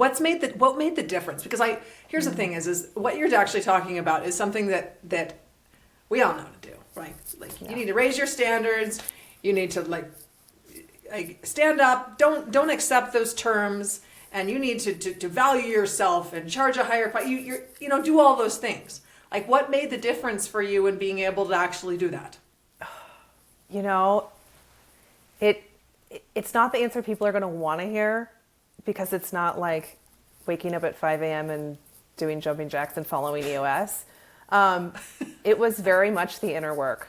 what made the difference? Because here's the thing is what you're actually talking about is something that we all know to do, right? Like you need to raise your standards. You need to like stand up. Don't accept those terms, and you need to value yourself and charge a higher price. You do all those things. Like what made the difference for you in being able to actually do that? It's not the answer people are going to want to hear, because it's not like waking up at 5 a.m. and doing jumping jacks and following EOS. It was very much the inner work,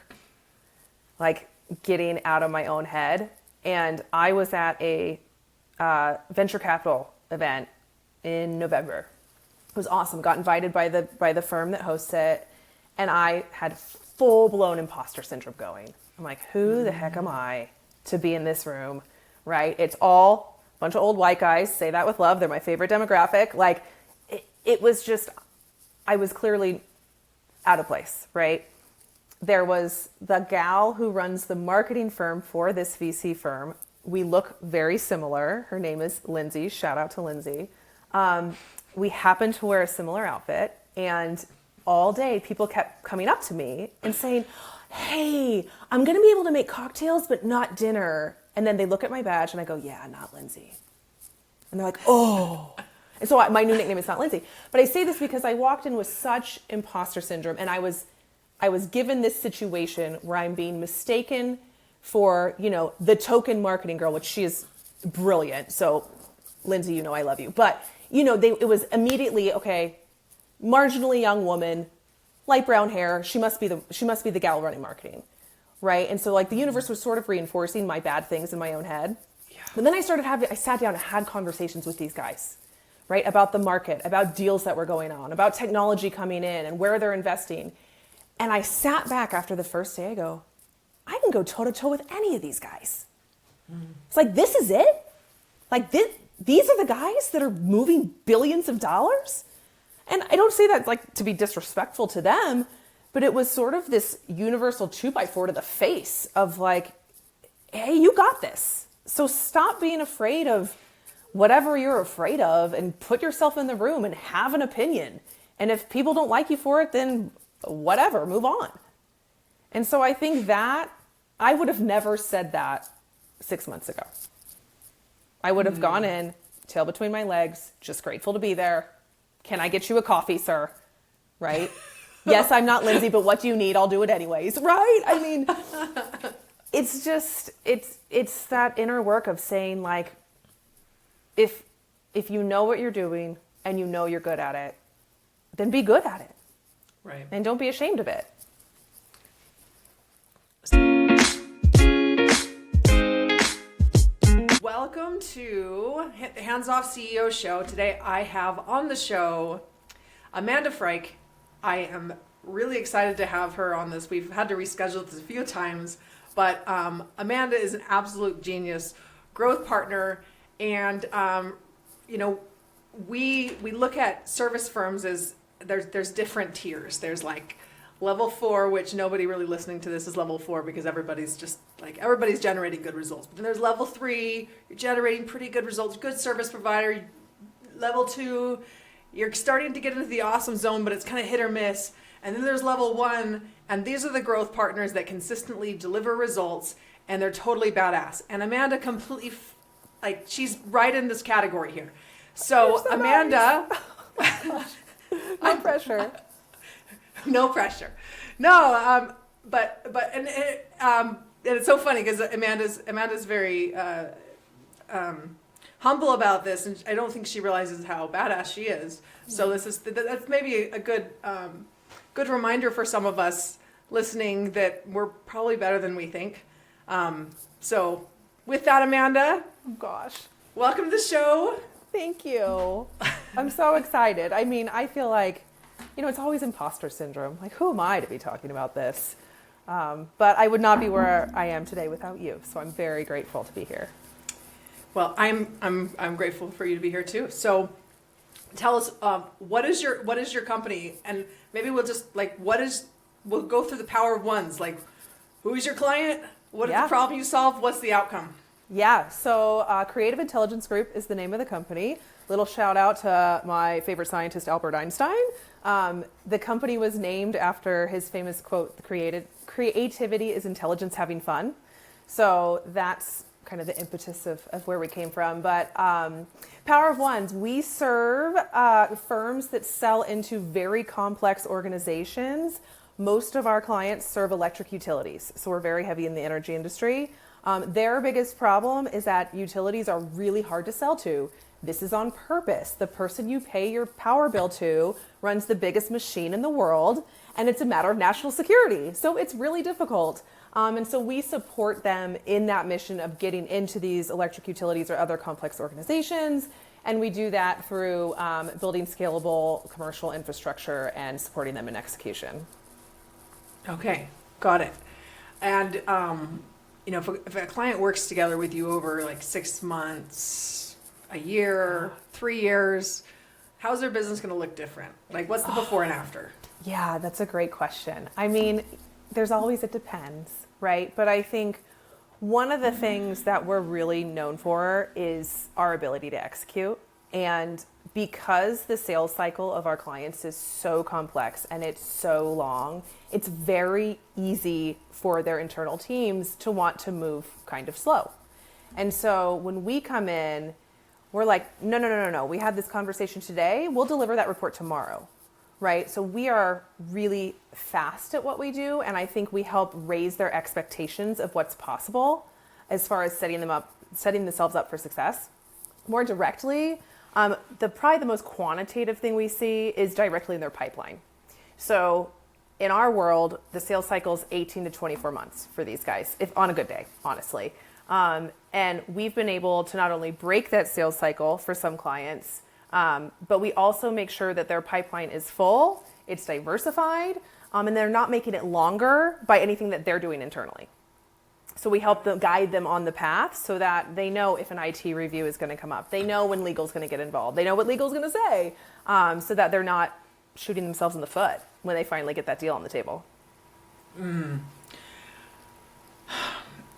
like getting out of my own head. And I was at a venture capital event in November. It was awesome. Got invited by the firm that hosts it, and I had full-blown imposter syndrome going. I'm like, who the heck am I to be in this room, right? It's all a bunch of old white guys. Say that with love. They're my favorite demographic. Like, it was just, I was clearly out of place, right? There was the gal who runs the marketing firm for this VC firm. We look very similar. Her name is Lindsay. Shout out to Lindsay. We happened to wear a similar outfit, and all day people kept coming up to me and saying, hey, I'm going to be able to make cocktails, but not dinner. And then they look at my badge and I go, yeah, not Lindsay. And they're like, oh. And so my new nickname is not Lindsay. But I say this because I walked in with such imposter syndrome, and I was given this situation where I'm being mistaken for, the token marketing girl, which she is brilliant. So Lindsay, I love you. But, it was immediately, okay, marginally young woman, light brown hair. She must be the gal running marketing, right? And so like the universe was sort of reinforcing my bad things in my own head. Yeah. But then I sat down and had conversations with these guys, right? About the market, about deals that were going on, about technology coming in and where they're investing. And I sat back after the first day. I go, I can go toe to toe with any of these guys. It's like, this is it? Like these are the guys that are moving billions of dollars? And I don't say that like to be disrespectful to them, but it was sort of this universal 2x4 to the face of like, hey, you got this. So stop being afraid of whatever you're afraid of and put yourself in the room and have an opinion. And if people don't like you for it, then whatever, move on. And so I think that I would have never said that 6 months ago. I would have gone in, tail between my legs, just grateful to be there. Can I get you a coffee, sir? Right? Yes, I'm not Lindsay, but what do you need? I'll do it anyways. Right? I mean, it's just, it's that inner work of saying like, if you know what you're doing and you know you're good at it, then be good at it. Right. And don't be ashamed of it. Welcome to Hands Off CEO Show. Today I have on the show Amanda Freick. I am really excited to have her on this. We've had to reschedule this a few times, but Amanda is an absolute genius, growth partner, and we look at service firms as there's different tiers. There's like level 4, which nobody really listening to this is level 4 because everybody's generating good results. But then there's level 3, you're generating pretty good results, good service provider. Level 2, you're starting to get into the awesome zone, but it's kind of hit or miss. And then there's level 1, and these are the growth partners that consistently deliver results, and they're totally badass. And Amanda completely, she's right in this category here. So Amanda, nice. No pressure. No pressure. No, but it's so funny because Amanda's very humble about this, and I don't think she realizes how badass she is. So that's maybe a good reminder for some of us listening that we're probably better than we think. So with that, Amanda, oh gosh, welcome to the show. Thank you. I'm so excited. I mean, I feel like, it's always imposter syndrome. Like, who am I to be talking about this? But I would not be where I am today without you. So I'm very grateful to be here. Well, I'm grateful for you to be here too. So tell us, what is your company? And maybe we'll just we'll go through the power of ones. Like, who is your client? What is the problem you solve? What's the outcome? Yeah. So Creative Intelligence Group is the name of the company. Little shout out to my favorite scientist, Albert Einstein. The company was named after his famous quote, creativity is intelligence having fun. So that's kind of the impetus of where we came from. But Power of Ones, we serve firms that sell into very complex organizations. Most of our clients serve electric utilities, so we're very heavy in the energy industry. Their biggest problem is that utilities are really hard to sell to. This is on purpose. The person you pay your power bill to runs the biggest machine in the world, and it's a matter of national security. So it's really difficult. And so we support them in that mission of getting into these electric utilities or other complex organizations. And we do that through building scalable commercial infrastructure and supporting them in execution. Okay, got it. And, if a client works together with you over like 6 months, a year, 3 years, how's their business going to look different? Like, what's the before and after? Yeah, that's a great question. I mean, there's always, it depends, right? But I think one of the things that we're really known for is our ability to execute. And because the sales cycle of our clients is so complex and it's so long, it's very easy for their internal teams to want to move kind of slow. And so when we come in, we're like, no. We had this conversation today. We'll deliver that report tomorrow, right? So we are really fast at what we do. And I think we help raise their expectations of what's possible as far as setting themselves up for success. More directly, probably the most quantitative thing we see is directly in their pipeline. So in our world, the sales cycle is 18 to 24 months for these guys, if on a good day, honestly. And we've been able to not only break that sales cycle for some clients, but we also make sure that their pipeline is full, it's diversified, and they're not making it longer by anything that they're doing internally. So we help them guide them on the path so that they know if an IT review is going to come up. They know when legal is going to get involved. They know what legal is going to say, so that they're not shooting themselves in the foot when they finally get that deal on the table.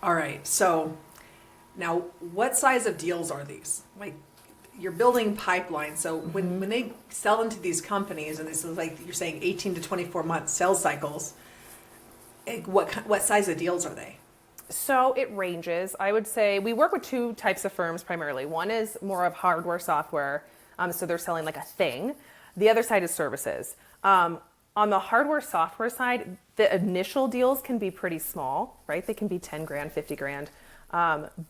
All right. So now, what size of deals are these? Like, you're building pipeline. So when they sell into these companies, and this is like you're saying 18 to 24 month sales cycles, what size of deals are they? So it ranges. I would say we work with two types of firms primarily. One is more of hardware, software. So they're selling like a thing. The other side is services. On the hardware, software side, the initial deals can be pretty small, right? They can be 10 grand, 50 grand.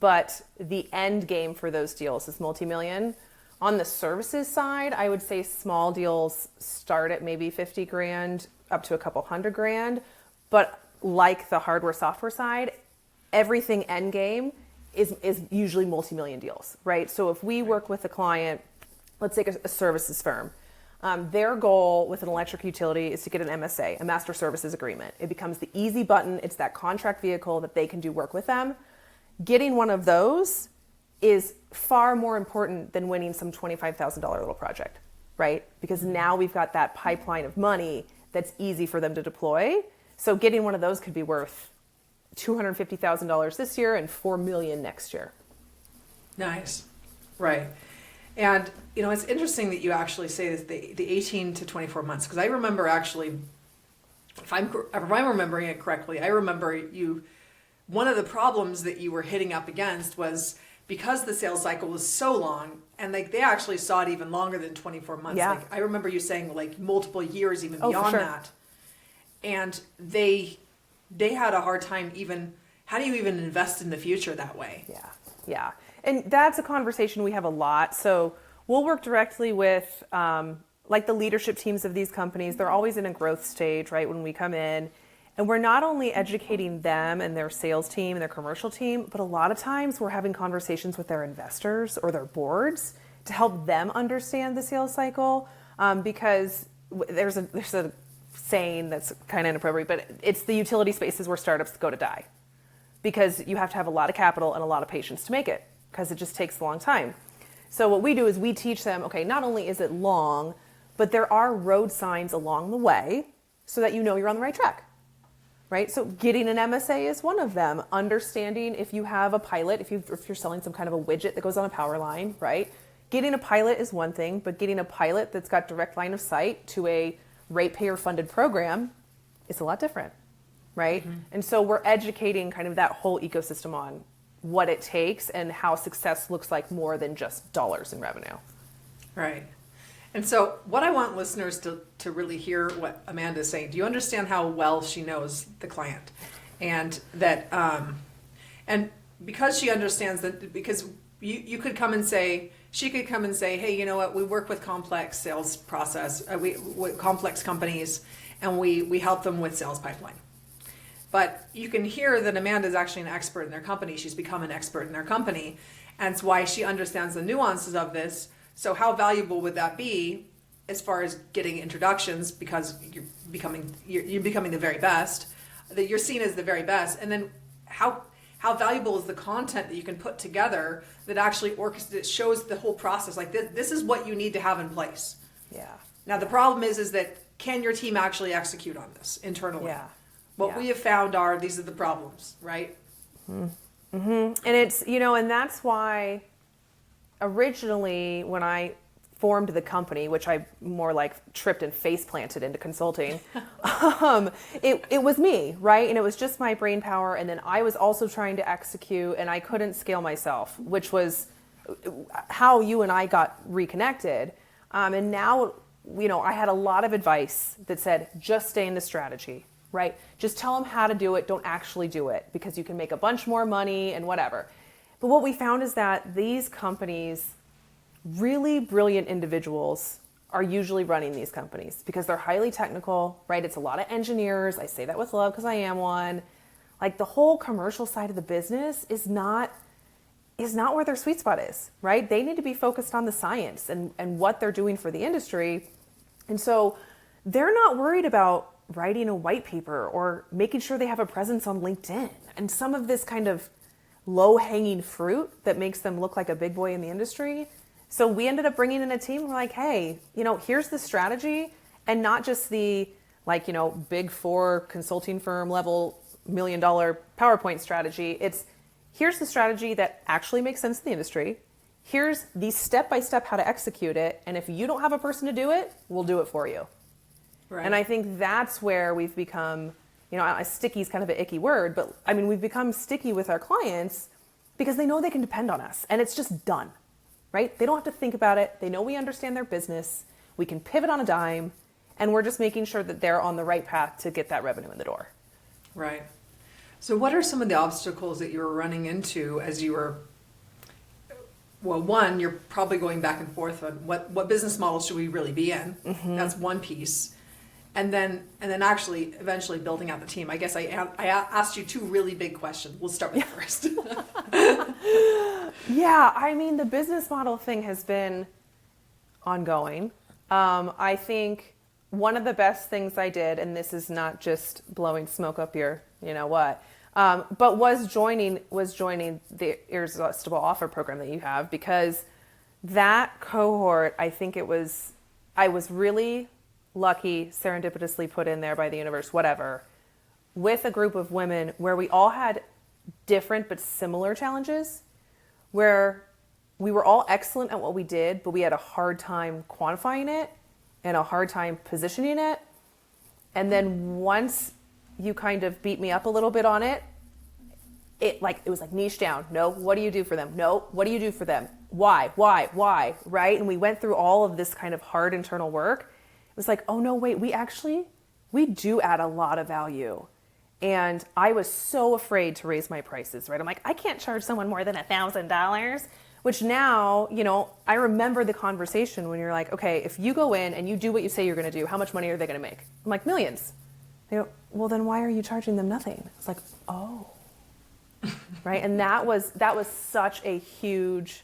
But the end game for those deals is multi-million. On the services side, I would say small deals start at maybe 50 grand up to a couple $100,000. But like the hardware, software side, everything end game is usually multi-million deals, right? So if we work with a client, let's take a services firm, their goal with an electric utility is to get an MSA, a master services agreement. It becomes the easy button. It's that contract vehicle that they can do work with them. Getting one of those is far more important than winning some $25,000 little project, right? Because now we've got that pipeline of money that's easy for them to deploy. So getting one of those could be worth $250,000 this year and $4 million next year. Nice. Right. And, it's interesting that you actually say this, the 18 to 24 months, because I remember actually, if I'm remembering it correctly, I remember one of the problems that you were hitting up against was because the sales cycle was so long, and they actually saw it even longer than 24 months. Yeah. I remember you saying multiple years even beyond that. And they had a hard time how do you even invest in the future that way? Yeah. And that's a conversation we have a lot. So we'll work directly with the leadership teams of these companies. They're always in a growth stage, right, when we come in. And we're not only educating them and their sales team and their commercial team, but a lot of times we're having conversations with their investors or their boards to help them understand the sales cycle. Because there's a saying that's kind of inappropriate, but it's the utility spaces where startups go to die, because you have to have a lot of capital and a lot of patience to make it, because it just takes a long time. So what we do is we teach them, okay, not only is it long, but there are road signs along the way so that you know you're on the right track, right? So getting an MSA is one of them. Understanding if you have a pilot, if you're selling some kind of a widget that goes on a power line, right? getting a pilot is one thing, but getting a pilot that's got direct line of sight to a ratepayer funded program is a lot different, right? Mm-hmm. And so we're educating kind of that whole ecosystem on what it takes and how success looks like more than just dollars in revenue. Right. And so what I want listeners to really hear what Amanda's saying, do you understand how well she knows the client? And that, and because she understands that, because you could come and say, she could come and say, hey, you know what, we work with complex sales process, with complex companies, and we help them with sales pipeline. But you can hear that Amanda is actually an expert in their company. She's become an expert in their company. And it's why she understands the nuances of this. So how valuable would that be as far as getting introductions, because you're becoming the very best, that you're seen as the very best. And then how valuable is the content that you can put together that actually that shows the whole process? Like this is what you need to have in place. Yeah. Now the problem is that can your team actually execute on this internally? Yeah. What we have found are these are the problems, right? Mm-hmm. Mm-hmm. And it's, and that's why originally when I formed the company, which I more like tripped and face planted into consulting, it was me, right? And it was just my brain power. And then I was also trying to execute and I couldn't scale myself, which was how you and I got reconnected. And now, I had a lot of advice that said, just stay in the strategy, right? Just tell them how to do it. Don't actually do it because you can make a bunch more money and whatever. But what we found is that these companies, really brilliant individuals are usually running these companies because they're highly technical, right? It's a lot of engineers. I say that with love because I am one. Like the whole commercial side of the business is not where their sweet spot is, right? They need to be focused on the science and what they're doing for the industry. And so they're not worried about writing a white paper or making sure they have a presence on LinkedIn and some of this kind of low-hanging fruit that makes them look like a big boy in the industry. So we ended up bringing in a team. We're like, hey, here's the strategy, and not just the big four consulting firm level $1 million PowerPoint strategy. It's here's the strategy that actually makes sense in the industry. Here's the step-by-step how to execute it. And if you don't have a person to do it, we'll do it for you. Right. And I think that's where we've become, sticky is kind of an icky word, but we've become sticky with our clients because they know they can depend on us and it's just done, right? They don't have to think about it. They know we understand their business. We can pivot on a dime and we're just making sure that they're on the right path to get that revenue in the door. Right. So what are some of the obstacles that you were running into as you were, well, one, you're probably going back and forth on what business model should we really be in? Mm-hmm. That's one piece. And then actually eventually building out the team. I guess I asked you two really big questions. We'll start with the first. Yeah, the business model thing has been ongoing. I think one of the best things I did, and this is not just blowing smoke up your, but was joining the Irresistible Offer program that you have, because that cohort, I was really lucky, serendipitously put in there by the universe, whatever, with a group of women where we all had different but similar challenges, where we were all excellent at what we did, but we had a hard time quantifying it and a hard time positioning it. And then once you kind of beat me up a little bit on it, it was like niche down. No, what do you do for them? No, what do you do for them? Why, right? And we went through all of this kind of hard internal work. It was like, oh no, wait, we do add a lot of value. And I was so afraid to raise my prices, right? I'm like, I can't charge someone more than $1,000, which now, I remember the conversation when you're like, okay, if you go in and you do what you say you're going to do, how much money are they going to make? I'm like, millions. They go, well, then why are you charging them nothing? It's like, oh, right. And that was such a huge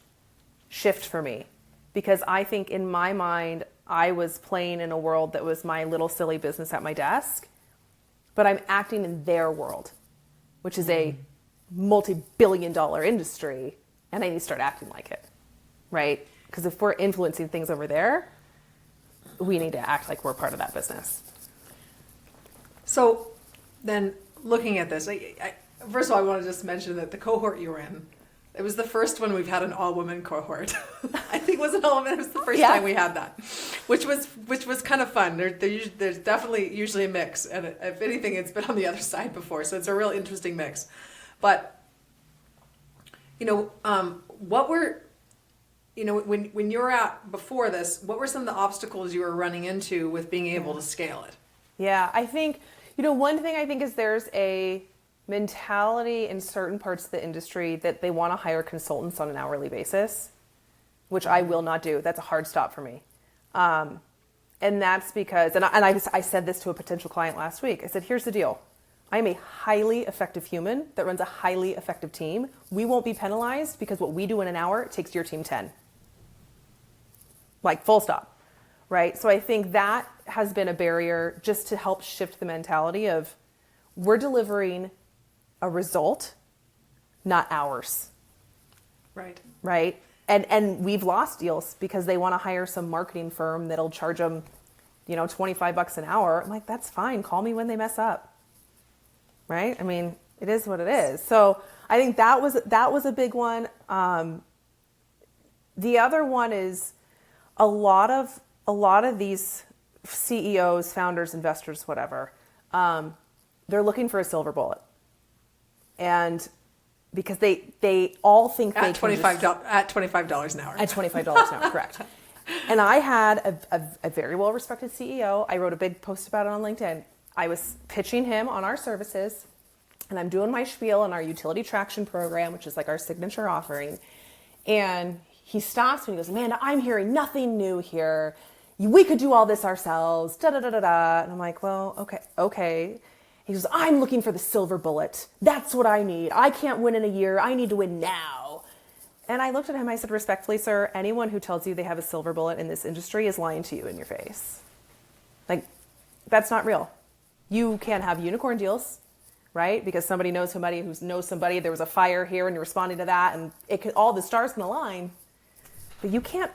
shift for me, because I think in my mind, I was playing in a world that was my little silly business at my desk, but I'm acting in their world, which is a multi-billion-dollar industry, and I need to start acting like it, right? Because if we're influencing things over there, we need to act like we're part of that business. So then looking at this, first of all, I want to just mention that the cohort you were in, It was the first one we've had an all-woman cohort. I think it was an all-woman. It was the first Yeah. time we had that, which was kind of fun. There's definitely usually a mix, and if anything, it's been on the other side before, so it's a real interesting mix. But what were when you were out before this, what were some of the obstacles you were running into with being able to scale it? Yeah, I think, one thing I think is there's a mentality in certain parts of the industry that they want to hire consultants on an hourly basis, which I will not do. That's a hard stop for me. And that's because, I said this to a potential client last week. I said, here's the deal. I am a highly effective human that runs a highly effective team. We won't be penalized because what we do in an hour takes your team 10. Like full stop, right? So I think that has been a barrier just to help shift the mentality of we're delivering a result, not hours. Right. Right? And we've lost deals because they want to hire some marketing firm that'll charge them, $25 an hour. I'm like, that's fine. Call me when they mess up. Right? I mean, it is what it is. So I think that was a big one. The other one is a lot of these CEOs, founders, investors, whatever, they're looking for a silver bullet. And because they all think at they can at $25 an hour. At $25 an hour, correct. And I had a very well-respected CEO. I wrote a big post about it on LinkedIn. I was pitching him on our services, and I'm doing my spiel on our utility traction program, which is like our signature offering. And he stops me and he goes, Amanda, I'm hearing nothing new here. We could do all this ourselves, da-da-da-da-da. And I'm like, well, okay. He goes, I'm looking for the silver bullet. That's what I need. I can't win in a year. I need to win now. And I looked at him, I said, respectfully, sir, anyone who tells you they have a silver bullet in this industry is lying to you in your face. Like, that's not real. You can have unicorn deals, right? Because somebody knows somebody who knows somebody. There was a fire here and you're responding to that and all the stars can align. But you can't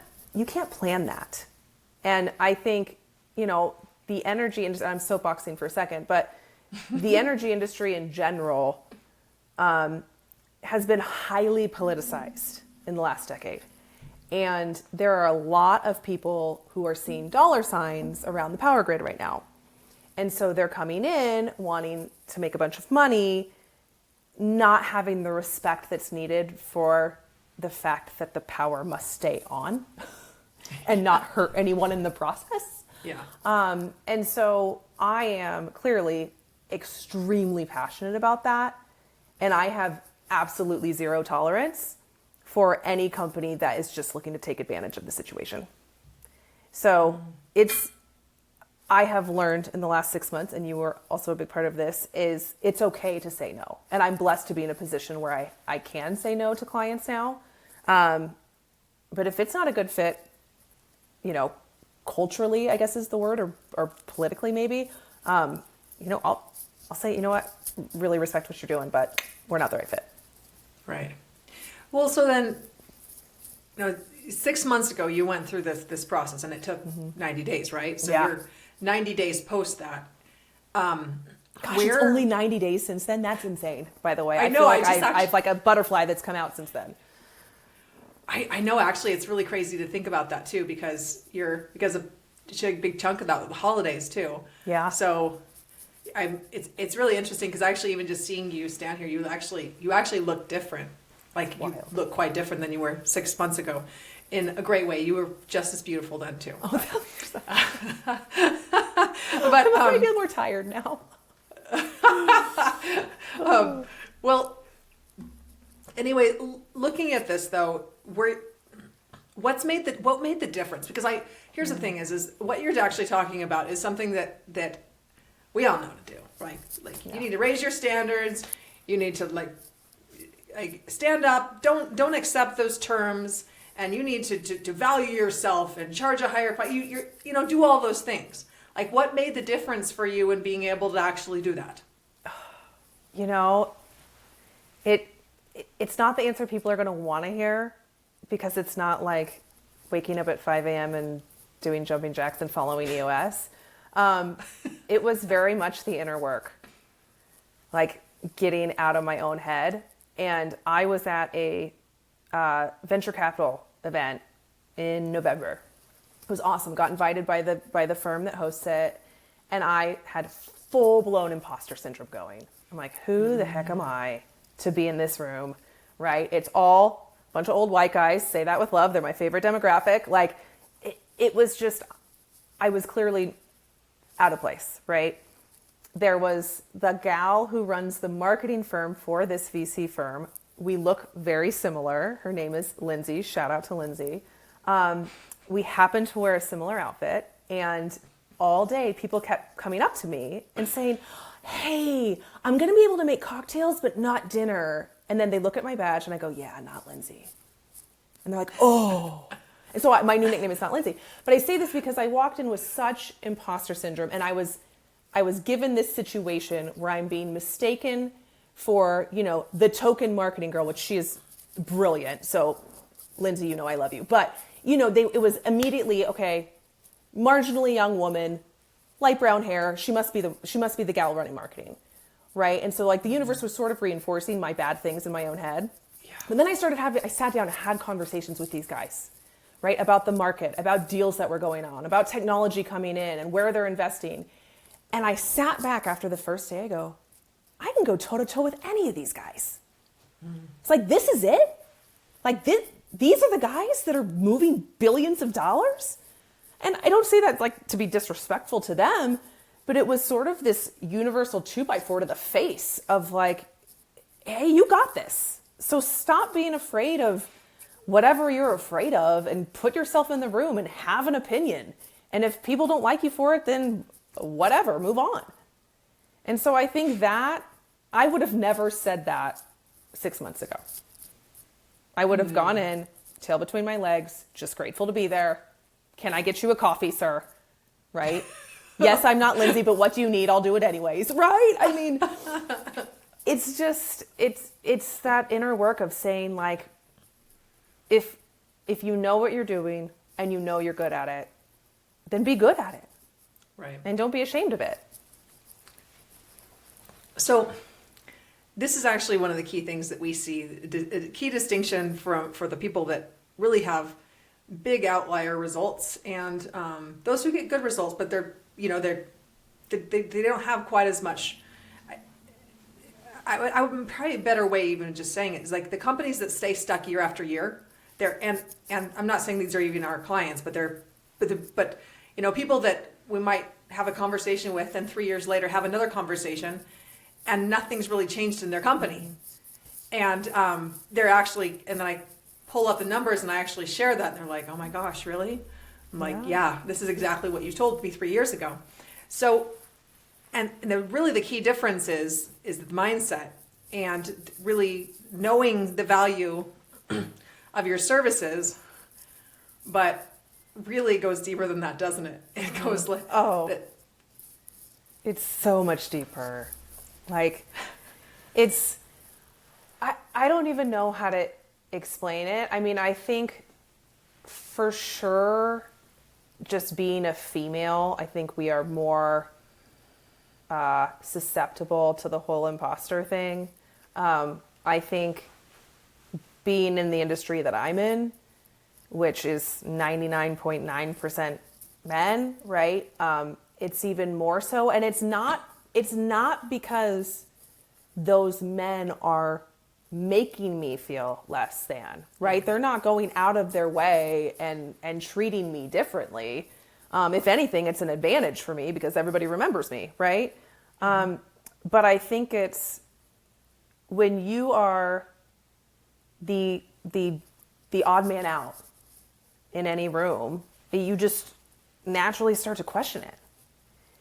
plan that. And I think, the energy industry, I'm soapboxing for a second, but the energy industry in general has been highly politicized in the last decade. And there are a lot of people who are seeing dollar signs around the power grid right now. And so they're coming in wanting to make a bunch of money, not having the respect that's needed for the fact that the power must stay on and not hurt anyone in the process. Yeah. And so I am clearly extremely passionate about that. And I have absolutely zero tolerance for any company that is just looking to take advantage of the situation. So I have learned in the last 6 months, and you were also a big part of this, is it's okay to say no. And I'm blessed to be in a position where I can say no to clients now. But if it's not a good fit, culturally, I guess is the word, or politically maybe, I'll say, you know what, really respect what you're doing, but we're not the right fit. Right. Well, so then, 6 months ago, you went through this process, and it took 90 days, right? So Yeah. you're 90 days post that. Gosh, it's only 90 days since then. That's insane, by the way. I know, feel like I just I've like a butterfly that's come out since then. I know, actually, it's really crazy to think about that too, because a big chunk of that, the holidays too. Yeah. So it's really interesting because actually even just seeing you stand here, you actually look different. Like you look quite different than you were 6 months ago, in a great way. You were just as beautiful then too. Oh, But I feel more tired now. Well, anyway, looking at this though, what made the difference? Because here's the thing is what you're actually talking about is something that we all know to do, right? Like you need to raise your standards. You need to like stand up. Don't accept those terms, and you need to value yourself and charge a higher price. You do all those things. Like what made the difference for you in being able to actually do that? It's not the answer people are going to want to hear, because it's not like waking up at 5 a.m. and doing jumping jacks and following EOS. It was very much the inner work, like getting out of my own head. And I was at a venture capital event in November. It was awesome. Got invited by the firm that hosts it, and I had full-blown imposter syndrome going. I'm like, who the heck am I to be in this room, right? It's all a bunch of old white guys. Say that with love. They're my favorite demographic. Like, it was just, I was clearly out of place, right? There was the gal who runs the marketing firm for this VC firm. We look very similar. Her name is Lindsay. Shout out to Lindsay. We happened to wear a similar outfit, and all day people kept coming up to me and saying, hey, I'm going to be able to make cocktails, but not dinner. And then they look at my badge and I go, yeah, not Lindsay. And they're like, oh. And so my new nickname is not Lindsay. But I say this because I walked in with such imposter syndrome, and I was given this situation where I'm being mistaken for, the token marketing girl, which she is brilliant. So Lindsay, I love you. But, it was immediately, okay, marginally young woman, light brown hair. She must be the gal running marketing. Right. And so the universe was sort of reinforcing my bad things in my own head. Yeah. But then I sat down and had conversations with these guys, right? About the market, about deals that were going on, about technology coming in and where they're investing. And I sat back after the first day. I go, I can go toe to toe with any of these guys. It's like, this is it? These are the guys that are moving billions of dollars? And I don't say that to be disrespectful to them, but it was sort of this universal 2x4 to the face of hey, you got this. So stop being afraid of whatever you're afraid of and put yourself in the room and have an opinion. And if people don't like you for it, then whatever, move on. And so I think that I would have never said that 6 months ago. I would have gone in, tail between my legs, just grateful to be there. Can I get you a coffee, sir? Right? Yes, I'm not Lindsay, but what do you need? I'll do it anyways. Right? I mean, it's just, it's that inner work of saying if you know what you're doing and you know you're good at it, then be good at it. Right. And don't be ashamed of it. So this is actually one of the key things that we see, a key distinction for the people that really have big outlier results and those who get good results, but they don't have quite as much. I would probably a better way even just saying it is the companies that stay stuck year after year. And I'm not saying these are even our clients, but people that we might have a conversation with and 3 years later have another conversation and nothing's really changed in their company. And they're actually, and then I pull up the numbers and I actually share that and they're like, oh my gosh, really? I'm like, yeah, this is exactly what you told me 3 years ago. So, and really the key difference is the mindset and really knowing the value of your services, but really goes deeper than that, doesn't it? It goes it's so much deeper. I don't even know how to explain it. I mean, I think for sure, just being a female, I think we are more susceptible to the whole imposter thing. I think being in the industry that I'm in, which is 99.9% men, right? It's even more so. And it's not because those men are making me feel less than, right? They're not going out of their way and treating me differently. If anything, it's an advantage for me because everybody remembers me, right? But I think it's when you are the odd man out in any room, you just naturally start to question it.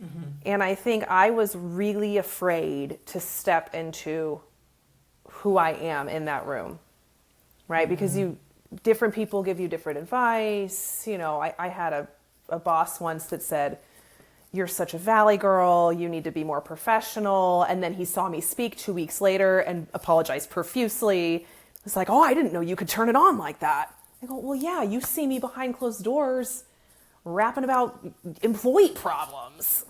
Mm-hmm. And I think I was really afraid to step into who I am in that room, right? Mm-hmm. Because different people give you different advice. I had a boss once that said, you're such a valley girl, you need to be more professional. And then he saw me speak 2 weeks later and apologized profusely. It was like, oh, I didn't know you could turn it on like that. I go, well, yeah, you see me behind closed doors rapping about employee problems.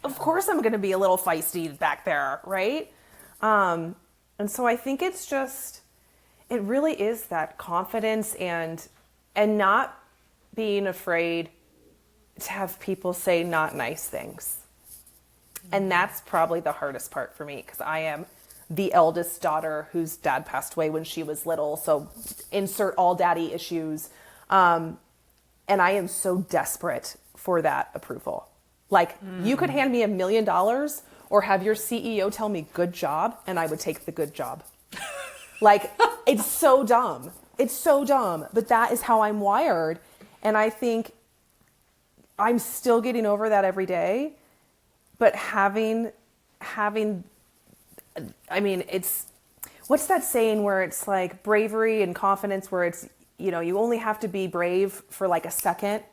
Of course I'm going to be a little feisty back there, right? And so I think it's It really is that confidence and not being afraid to have people say not nice things. And that's probably the hardest part for me, because I am the eldest daughter whose dad passed away when she was little. So insert all daddy issues. And I am so desperate for that approval. Like, you could hand me $1 million or have your CEO tell me good job, and I would take the good job. Like, it's so dumb. It's so dumb. But that is how I'm wired. And I think I'm still getting over that every day. But having, I mean, it's, what's that saying where it's like bravery and confidence, where it's, you know, you only have to be brave for like a second,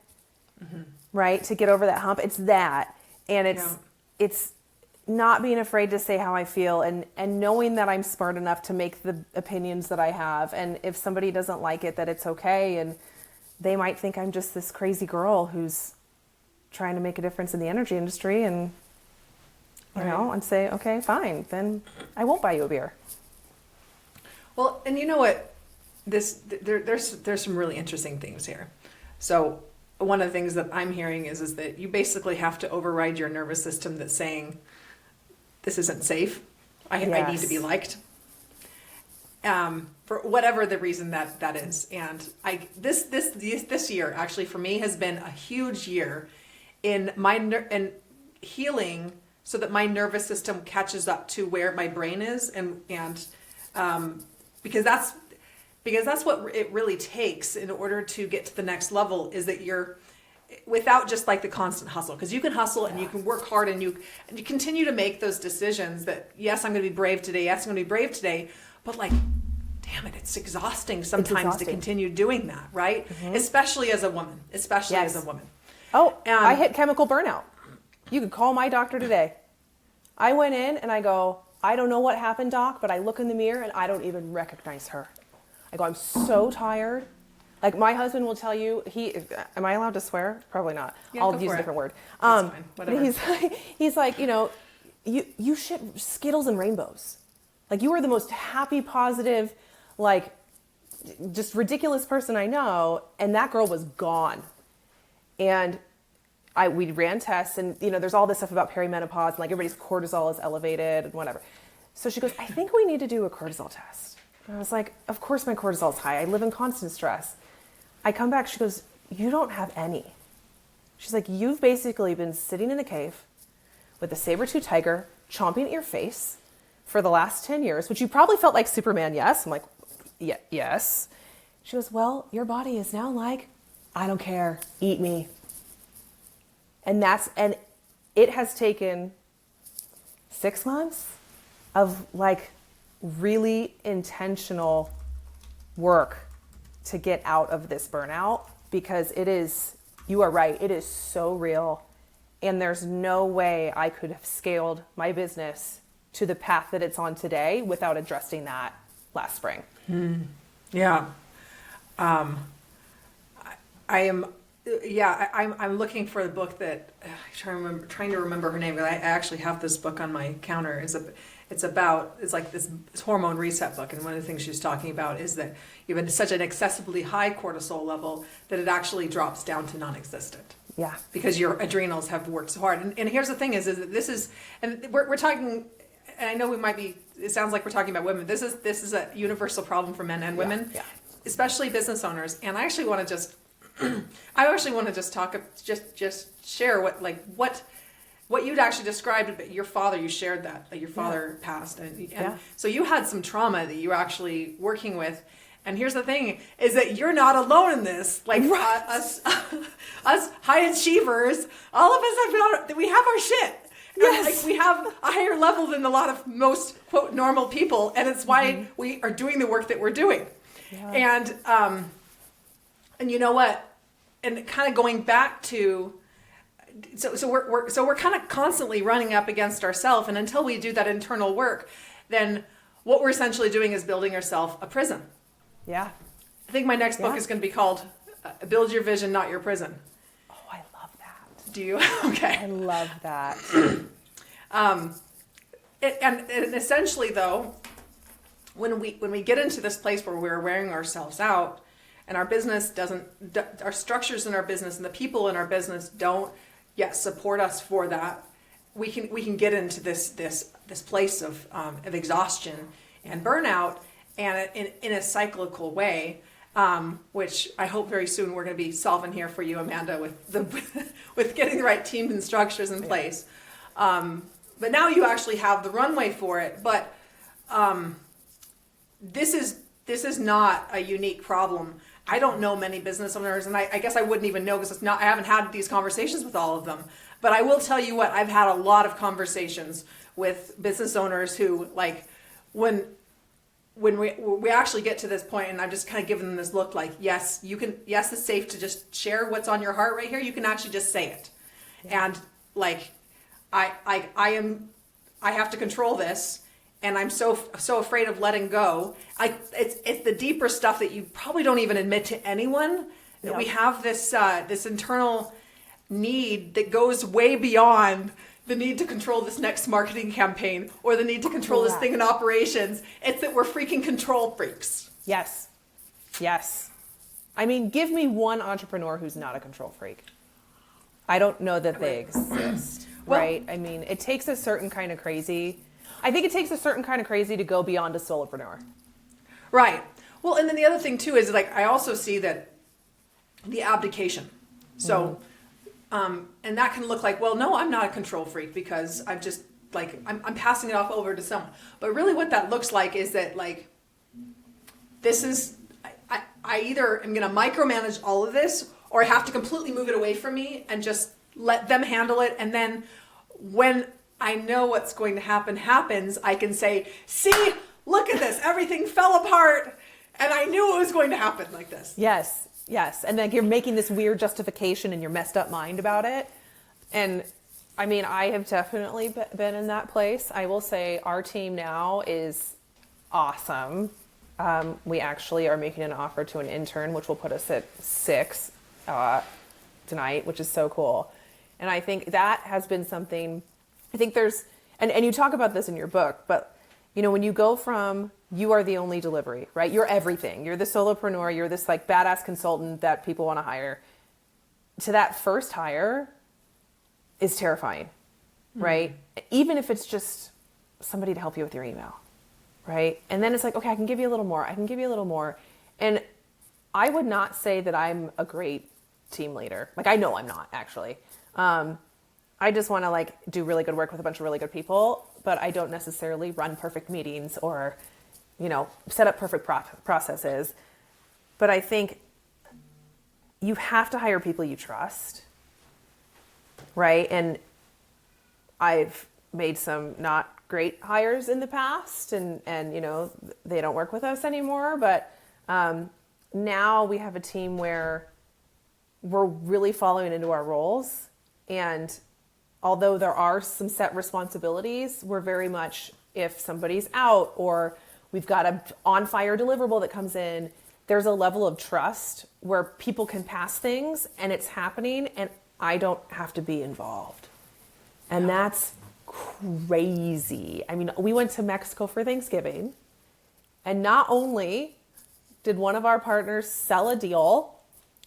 right? To get over that hump. It's that. And it's not being afraid to say how I feel, and knowing that I'm smart enough to make the opinions that I have. And if somebody doesn't like it, that it's okay. And they might think I'm just this crazy girl who's trying to make a difference in the energy industry, and you know, and say, okay, fine, then I won't buy you a beer. Well, and you know what? There's some really interesting things here. So one of the things that I'm hearing is that you basically have to override your nervous system that's saying, this isn't safe. I need to be liked. For whatever the reason that is. And this year actually for me has been a huge year in my healing, so that my nervous system catches up to where my brain is, and because that's what it really takes in order to get to the next level, is that you're without just like the constant hustle, because you can hustle and you can work hard and you continue to make those decisions that, yes, I'm going to be brave today. Yes, I'm going to be brave today. But like, damn it, it's exhausting sometimes to continue doing that, right? Especially as a woman, Oh, I hit chemical burnout. You could call my doctor today. I went in and I go, I don't know what happened, doc, but I look in the mirror and I don't even recognize her. I go, I'm so tired. Like, my husband will tell you, am I allowed to swear? Probably not. Yeah, I'll use a different word. That's fine. Whatever. He's like, you know, you shit Skittles and rainbows. Like, you are the most happy, positive, like, just ridiculous person I know. And that girl was gone. And we ran tests, and, you know, there's all this stuff about perimenopause, and like everybody's cortisol is elevated and whatever. So she goes, I think we need to do a cortisol test. And I was like, of course my cortisol is high. I live in constant stress. I come back, she goes, you don't have any. She's like, you've basically been sitting in a cave with a saber-toothed tiger chomping at your face for the last 10 years, which you probably felt like Superman, yes? I'm like, yeah, yes. She goes, well, your body is now like, I don't care, eat me. And it has taken 6 months of like really intentional work to get out of this burnout, because you are right, it is so real. And there's no way I could have scaled my business to the path that it's on today without addressing that last spring. Yeah. I'm looking for the book that I'm trying to remember her name. I actually have this book on my counter. It's like this hormone reset book, and one of the things she's talking about is that you have such an excessively high cortisol level that it actually drops down to non-existent. Yeah. Because your adrenals have worked so hard. And here's the thing is that this is, and we're talking, and I know it sounds like we're talking about women. This is a universal problem for men and women, especially business owners. And I actually want to just share what you'd actually described about your father. You shared that your father passed, and so you had some trauma that you were actually working with. And here's the thing: is that you're not alone in this. Like us high achievers, all of us we have our shit. Yes. And like we have a higher level than a lot of most quote normal people, and it's why we are doing the work that we're doing. Yeah. And you know what? And kind of going back to, so we're kind of constantly running up against ourselves, and until we do that internal work, then what we're essentially doing is building ourselves a prison. Yeah. I think my next book is going to be called "Build Your Vision, Not Your Prison." Oh, I love that. Do you? Okay. I love that. And essentially, though, when we get into this place where we're wearing ourselves out, and our business our structures in our business and the people in our business don't yet support us for that, we can get into this place of exhaustion and burnout, and in a cyclical way, which I hope very soon we're going to be solving here for you, Amanda, with getting the right teams and structures in place. But now you actually have the runway for it. But this is not a unique problem. I don't know many business owners, and I guess I wouldn't even know because I haven't had these conversations with all of them. But I will tell you what, I've had a lot of conversations with business owners who, like, when we actually get to this point, and I'm just kind of giving them this look like, yes, it's safe to just share what's on your heart right here. You can actually just say it. Yeah. And like, I have to control this, and I'm so afraid of letting go. It's the deeper stuff that you probably don't even admit to anyone, that Yep. we have this internal need that goes way beyond the need to control this next marketing campaign or the need to control this thing in operations. It's that we're freaking control freaks. Yes. I mean, give me one entrepreneur who's not a control freak. I don't know that they exist, Well, right? I mean, it takes a certain kind of crazy. I think it takes a certain kind of crazy to go beyond a solopreneur. Right. Well, and then the other thing too is, like, I also see that the abdication. So, and that can look like, well, no, I'm not a control freak because I'm just like, I'm passing it off over to someone. But really what that looks like is that, like, this is, I either am going to micromanage all of this, or I have to completely move it away from me and just let them handle it. And then when I know what's going to happens, I can say, see, look at this, everything fell apart, and I knew it was going to happen like this. Yes. And then you're making this weird justification in your messed up mind about it. And I mean, I have definitely been in that place. I will say our team now is awesome. We actually are making an offer to an intern, which will put us at 6 tonight, which is so cool. And I think that has been something, I think there's, and you talk about this in your book, but you know, when you go from, you are the only delivery, right? You're everything. You're the solopreneur. You're this like badass consultant that people want to hire. To that first hire is terrifying, right? Even if it's just somebody to help you with your email, right? And then it's like, okay, I can give you a little more. And I would not say that I'm a great team leader. Like, I know I'm not, actually. I just want to like do really good work with a bunch of really good people, but I don't necessarily run perfect meetings or, you know, set up perfect processes. But I think you have to hire people you trust, right? And I've made some not great hires in the past, and you know, they don't work with us anymore. But now we have a team where we're really following into our roles, and although there are some set responsibilities, we're very much, if somebody's out or we've got a on-fire deliverable that comes in, there's a level of trust where people can pass things and it's happening and I don't have to be involved. And that's crazy. I mean, we went to Mexico for Thanksgiving, and not only did one of our partners sell a deal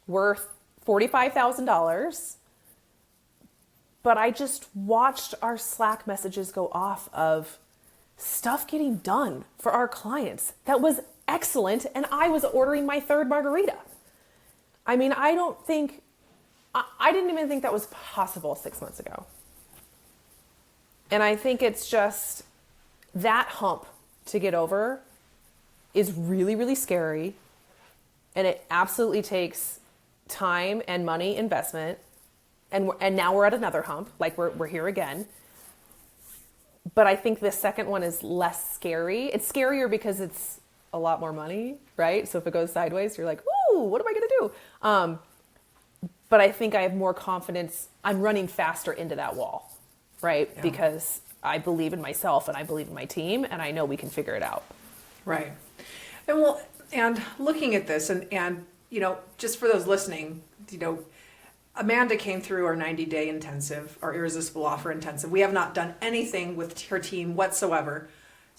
worth $45,000, but I just watched our Slack messages go off of stuff getting done for our clients that was excellent, and I was ordering my third margarita. I mean, I didn't even think that was possible 6 months ago. And I think it's just that hump to get over is really, really scary, and it absolutely takes time and money investment. And now we're at another hump, like we're here again. But I think the second one is less scary. It's scarier because it's a lot more money, right? So if it goes sideways, you're like, ooh, what am I gonna do? But I think I have more confidence. I'm running faster into that wall, right? Yeah. Because I believe in myself and I believe in my team, and I know we can figure it out. Right. And looking at this, and you know, just for those listening, you know, Amanda came through our 90-day intensive, our irresistible offer intensive. We have not done anything with her team whatsoever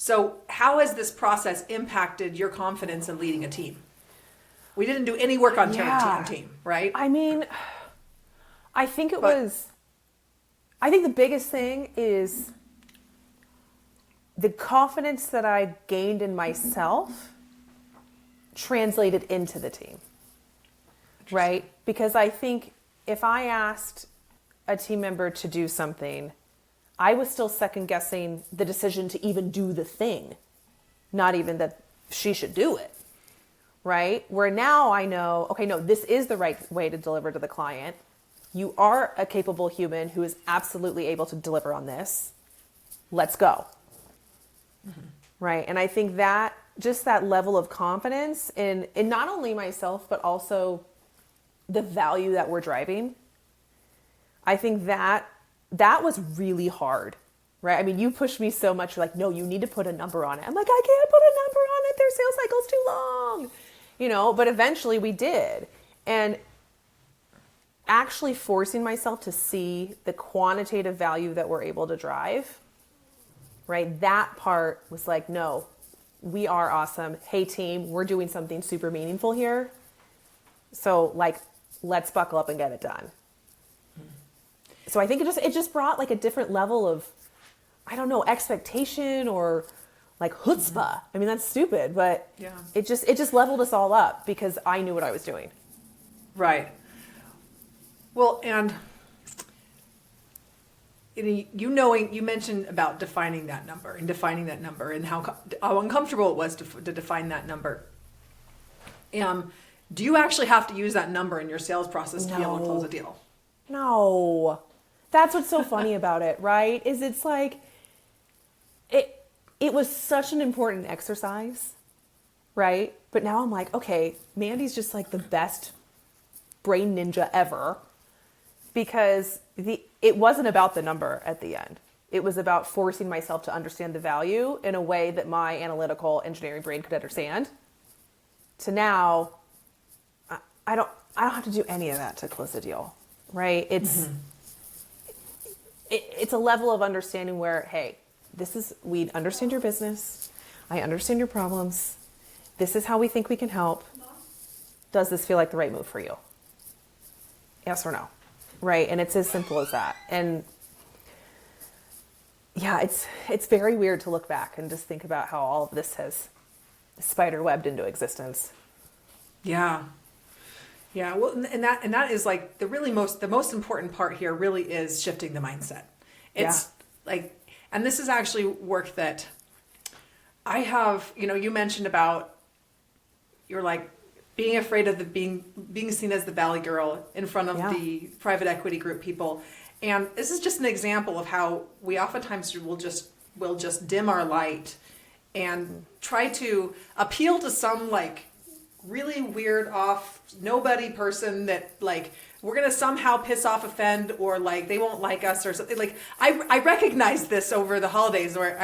So how has this process impacted your confidence in leading a team? We didn't do any work on team, right? I mean, I think the biggest thing is the confidence that I gained in myself translated into the team, right? Because I think if I asked a team member to do something, I was still second guessing the decision to even do the thing, not even that she should do it, right? Where now I know, okay, no, this is the right way to deliver to the client. You are a capable human who is absolutely able to deliver on this. Let's go. Mm-hmm. Right. And I think that just that level of confidence in not only myself, but also the value that we're driving. I think that was really hard, right? I mean, you pushed me so much, like, no, you need to put a number on it. I'm like, I can't put a number on it. Their sales cycle's too long, but eventually we did. And actually forcing myself to see the quantitative value that we're able to drive, right? That part was like, no, we are awesome. Hey team, we're doing something super meaningful here. So like, let's buckle up and get it done. So I think it just brought like a different level of, I don't know, expectation or like chutzpah. I mean, that's stupid, but yeah, it just leveled us all up because I knew what I was doing. Right. Well, and you mentioned about defining that number and how uncomfortable it was to define that number. Do you actually have to use that number in your sales process to be able to close a deal? No. That's what's so funny about it, right? Is it's like, it was such an important exercise, right? But now I'm like, okay, Mandi's just like the best brain ninja ever, because it wasn't about the number at the end. It was about forcing myself to understand the value in a way that my analytical engineering brain could understand. To now, I don't have to do any of that to close a deal, right? It's a level of understanding where, hey, we understand your business. I understand your problems. This is how we think we can help. Does this feel like the right move for you? Yes or no? Right. And it's as simple as that. And yeah, it's very weird to look back and just think about how all of this has spider-webbed into existence. Yeah. Yeah, well, and that is like the most important part here really is shifting the mindset. It's like, and this is actually work that I have, you mentioned about, you're like being afraid of being seen as the valley girl in front of the private equity group people. And this is just an example of how we oftentimes will just dim our light and try to appeal to some like really weird off nobody person that like we're gonna somehow piss off, offend, or like they won't like us or something. Like I recognize this over the holidays where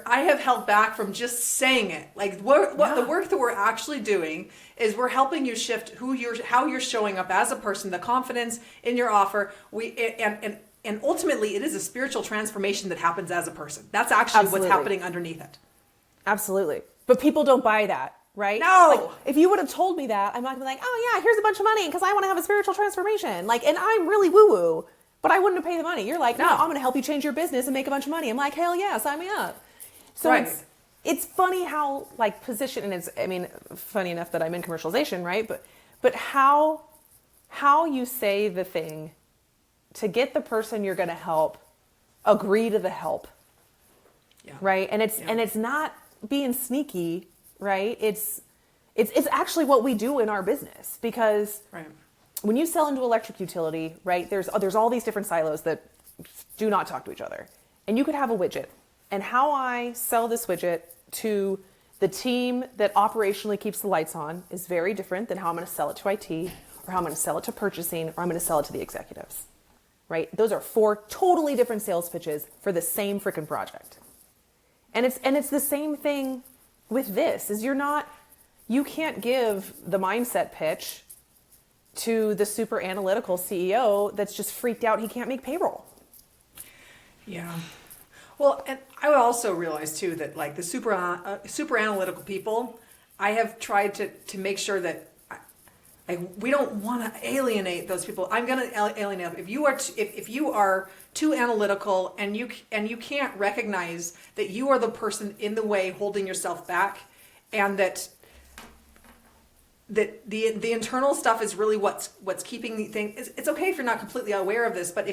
I have held back from just saying it. Like what the work that we're actually doing is we're helping you shift how you're showing up as a person, the confidence in your offer. And ultimately it is a spiritual transformation that happens as a person. That's actually what's happening underneath it. Absolutely. But people don't buy that. Right? No. Like, if you would have told me that, I'm not gonna be like, oh yeah, here's a bunch of money because I want to have a spiritual transformation. Like, and I'm really woo-woo, but I wouldn't have paid the money. You're like, no, I'm gonna help you change your business and make a bunch of money. I'm like, hell yeah, sign me up. So it's funny how like position, and funny enough that I'm in commercialization, right? But how you say the thing to get the person you're gonna help agree to the help. Yeah. Right? And it's not being sneaky. Right? It's actually what we do in our business, because when you sell into electric utility, right, there's all these different silos that do not talk to each other. And you could have a widget. And how I sell this widget to the team that operationally keeps the lights on is very different than how I'm going to sell it to IT, or how I'm going to sell it to purchasing, or I'm going to sell it to the executives. Right? Those are 4 totally different sales pitches for the same freaking project. And it's the same thing with this, is you can't give the mindset pitch to the super analytical CEO that's just freaked out he can't make payroll. Yeah. Well, and I would also realize too that like the super analytical people, I have tried to make sure that we don't want to alienate those people. I'm going to alienate them. If you are too analytical and you can't recognize that you are the person in the way holding yourself back, and that the internal stuff is really what's keeping the thing. It's okay if you're not completely aware of this, but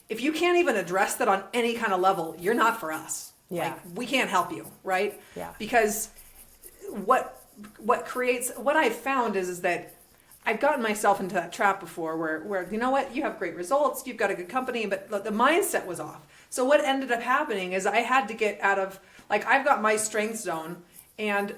if you can't even address that on any kind of level, you're not for us. Yeah. Like, we can't help you, right? Yeah. Because what I've found is that I've gotten myself into that trap before where you know what, you have great results, you've got a good company, but the mindset was off. So what ended up happening is I had to get out of, like, I've got my strength zone and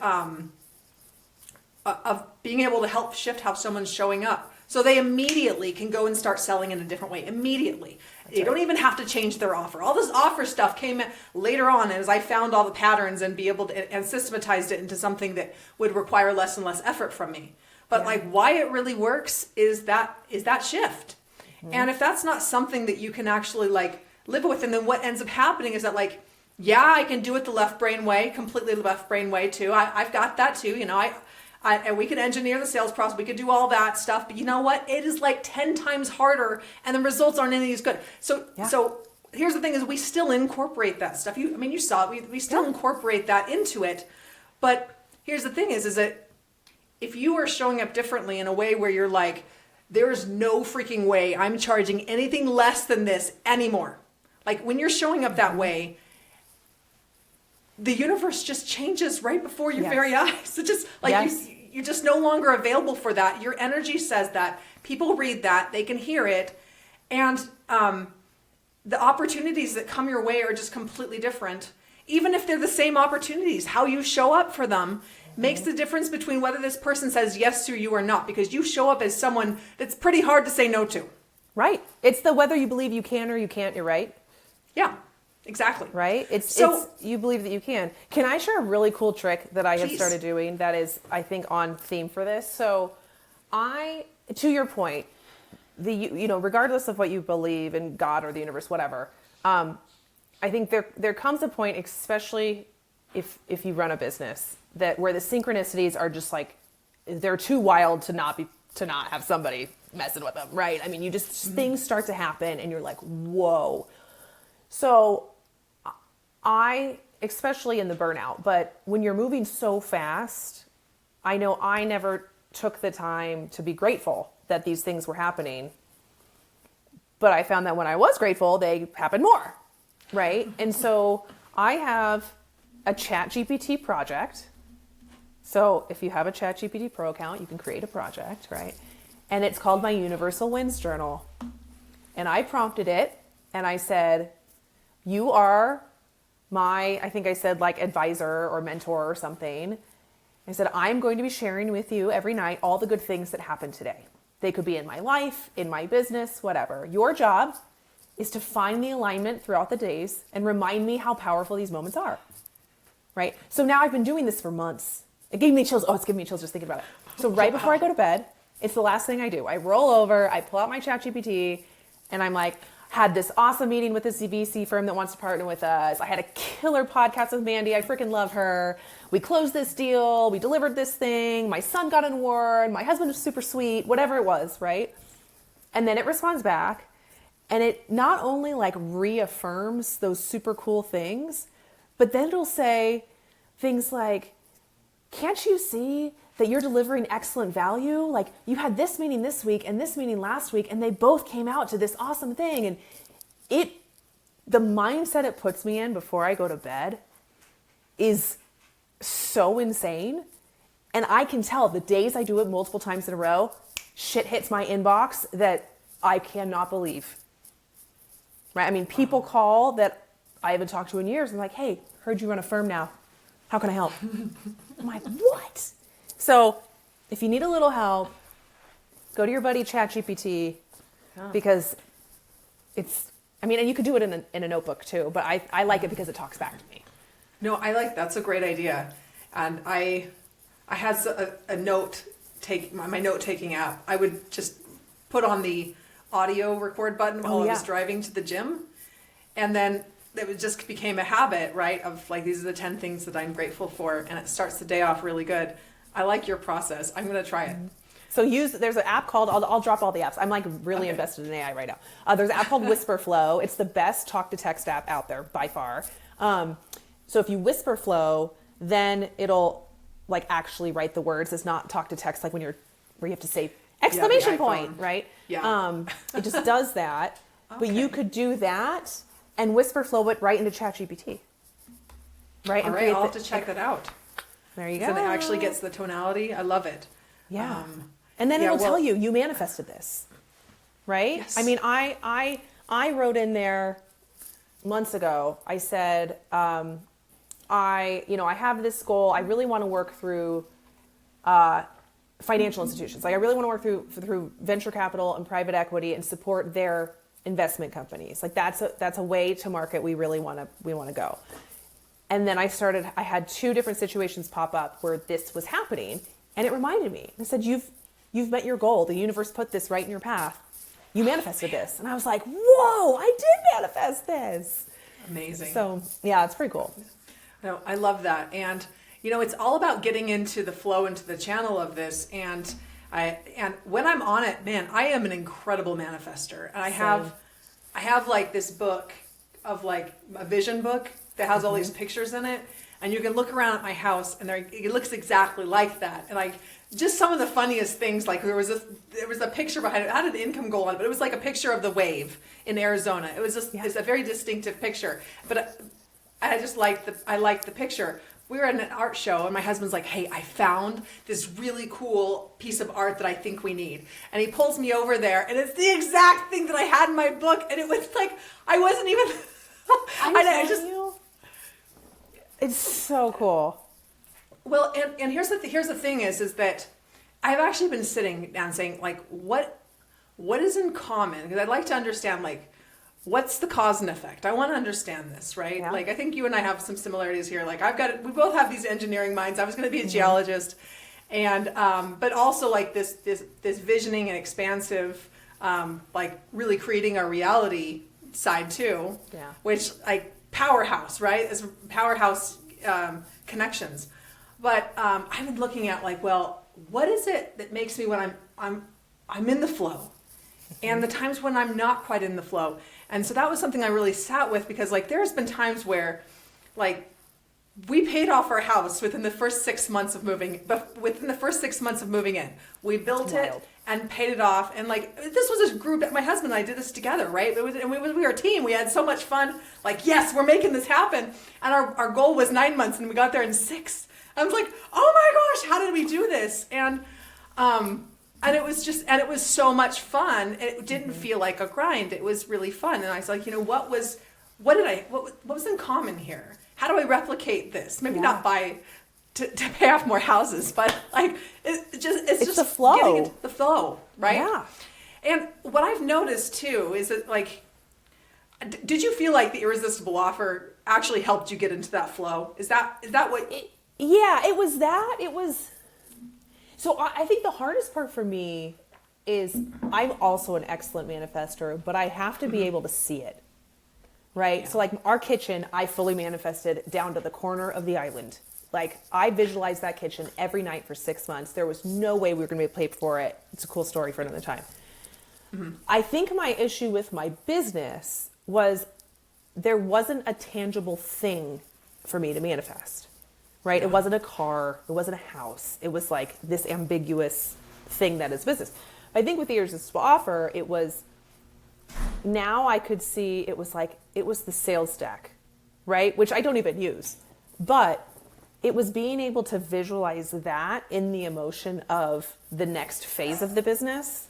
of being able to help shift how someone's showing up. So they immediately can go and start selling in a different way. Immediately. They don't even have to change their offer. All this offer stuff came later on as I found all the patterns and be able to, and systematized it into something that would require less and less effort from me. But like why it really works is that shift. Mm-hmm. And if that's not something that you can actually like live with, and then what ends up happening is that like, yeah, I can do it the left brain way, completely the left brain way too. I've got that too. You know, and we can engineer the sales process. We could do all that stuff. But you know what? It is like 10 times harder and the results aren't any as good. So here's the thing is we still incorporate that stuff. You saw it. We still incorporate that into it. But here's the thing is that if you are showing up differently in a way where you're like, there's no freaking way I'm charging anything less than this anymore. Like when you're showing up that way, the universe just changes right before your very eyes. It just like you're just no longer available for that. Your energy says that. People read that. They can hear it. And the opportunities that come your way are just completely different. Even if they're the same opportunities, how you show up for them makes the difference between whether this person says yes to you or not, because you show up as someone that's pretty hard to say no to. Right. It's the whether you believe you can or you can't, you're right. Yeah, exactly. Right? It's you believe that you can. Can I share a really cool trick that I have started doing that is, I think, on theme for this? So to your point, regardless of what you believe in God or the universe, whatever, I think there comes a point, especially if you run a business, that where the synchronicities are just like, they're too wild to not have somebody messing with them, right? I mean, you just, things start to happen and you're like, whoa. So especially in the burnout, but when you're moving so fast, I know I never took the time to be grateful that these things were happening. But I found that when I was grateful, they happened more, right? And so I have a ChatGPT project. So if you have a ChatGPT Pro account, you can create a project, right? And it's called my Universal Wins Journal. And I prompted it and I said, you are my, I think I said like advisor or mentor or something. I said, I'm going to be sharing with you every night all the good things that happened today. They could be in my life, in my business, whatever. Your job is to find the alignment throughout the days and remind me how powerful these moments are, right? So now I've been doing this for months. It gave me chills. Oh, it's giving me chills just thinking about it. So right before I go to bed, it's the last thing I do. I roll over, I pull out my ChatGPT, and I'm like, had this awesome meeting with this VC firm that wants to partner with us. I had a killer podcast with Mandi. I freaking love her. We closed this deal. We delivered this thing. My son got an award. My husband was super sweet, whatever it was, right? And then it responds back. And it not only like reaffirms those super cool things, but then it'll say things like, can't you see that you're delivering excellent value? Like you had this meeting this week and this meeting last week, and they both came out to this awesome thing. And the mindset it puts me in before I go to bed is so insane. And I can tell the days I do it multiple times in a row, shit hits my inbox that I cannot believe. Right? I mean, people call that I haven't talked to in years and like, hey, heard you run a firm now. How can I help? I'm like, what? So if you need a little help, go to your buddy ChatGPT because it's, and you could do it in a notebook too, but I like it because it talks back to me. No, that's a great idea. And I had a note my note taking app. I would just put on the audio record button while I was driving to the gym. And then it just became a habit, right? Of like, these are the 10 things that I'm grateful for. And it starts the day off really good. I like your process. I'm going to try it. So there's an app called, I'll drop all the apps. I'm like really invested in AI right now. There's an app called Whisper Flow. It's the best talk to text app out there by far. So if you Whisper Flow, then it'll like actually write the words. It's not talk to text like where you have to say exclamation point, right? Yeah. It just does that. Okay. But you could do that and Whisper Flow it right into ChatGPT. Right? All right, I'll have to check that out. There you go. So it actually gets the tonality. I love it. Yeah. And then it'll tell you manifested this, right? Yes. I mean, I wrote in there months ago, I said, I have this goal. I really want to work through financial institutions. Like I really want to work through venture capital and private equity and support their investment companies. Like that's a way to market we really want to go. And then I had 2 different situations pop up where this was happening, and it reminded me. I said, you've met your goal. The universe put this right in your path. You manifested this. And I was like, whoa, I did manifest this. Amazing. So yeah, it's pretty cool. No, I love that. And it's all about getting into the flow, into the channel of this. And when I'm on it, man, I am an incredible manifester. And I have like this book of like a vision book that has all these pictures in it. And you can look around at my house and it looks exactly like that. And just some of the funniest things, like there was a picture behind it. It had an income goal on it, but it was like a picture of the wave in Arizona. It was it's a very distinctive picture. But I just liked the picture. We were at an art show and my husband's like, hey, I found this really cool piece of art that I think we need. And he pulls me over there and it's the exact thing that I had in my book. And it was like, I wasn't even, it's so cool. Well, and here's the thing is that I've actually been sitting down saying like, what is in common? Because I'd like to understand like, what's the cause and effect? I want to understand this, right? Yeah. Like, I think you and I have some similarities here. Like we both have these engineering minds. I was going to be a geologist and, but also like this visioning and expansive, like really creating our reality side too, which like powerhouse, right? It's powerhouse, connections. But I've been looking at like, well, what is it that makes me when I'm in the flow, and the times when I'm not quite in the flow? And so that was something I really sat with because like there's been times where, like, we paid off our house within the first 6 months of moving. But within the first 6 months of moving in, we built it and paid it off. And like this was a group. My husband and I did this together, right? We were a team. We had so much fun. Like, yes, we're making this happen. And our goal was 9 months, and we got there in 6. I was like, oh my gosh, how did we do this? And it was so much fun. It didn't feel like a grind. It was really fun. And I was like, what was in common here? How do I replicate this? Maybe not to pay off more houses, but like it's just the flow. Getting into the flow, right? Yeah. And what I've noticed too is that like, did you feel like the irresistible offer actually helped you get into that flow? Is that what? Yeah, it was that. It was. So I think the hardest part for me is I'm also an excellent manifester, but I have to be able to see it, right? Yeah. So like our kitchen, I fully manifested down to the corner of the island. Like I visualized that kitchen every night for 6 months. There was no way we were going to be paid for it. It's a cool story for another time. Mm-hmm. I think my issue with my business was there wasn't a tangible thing for me to manifest. Right? It wasn't a car. It wasn't a house. It was like this ambiguous thing that is business. I think with the irresistible offer, it was, now I could see it was the sales deck, right? Which I don't even use. But it was being able to visualize that in the emotion of the next phase of the business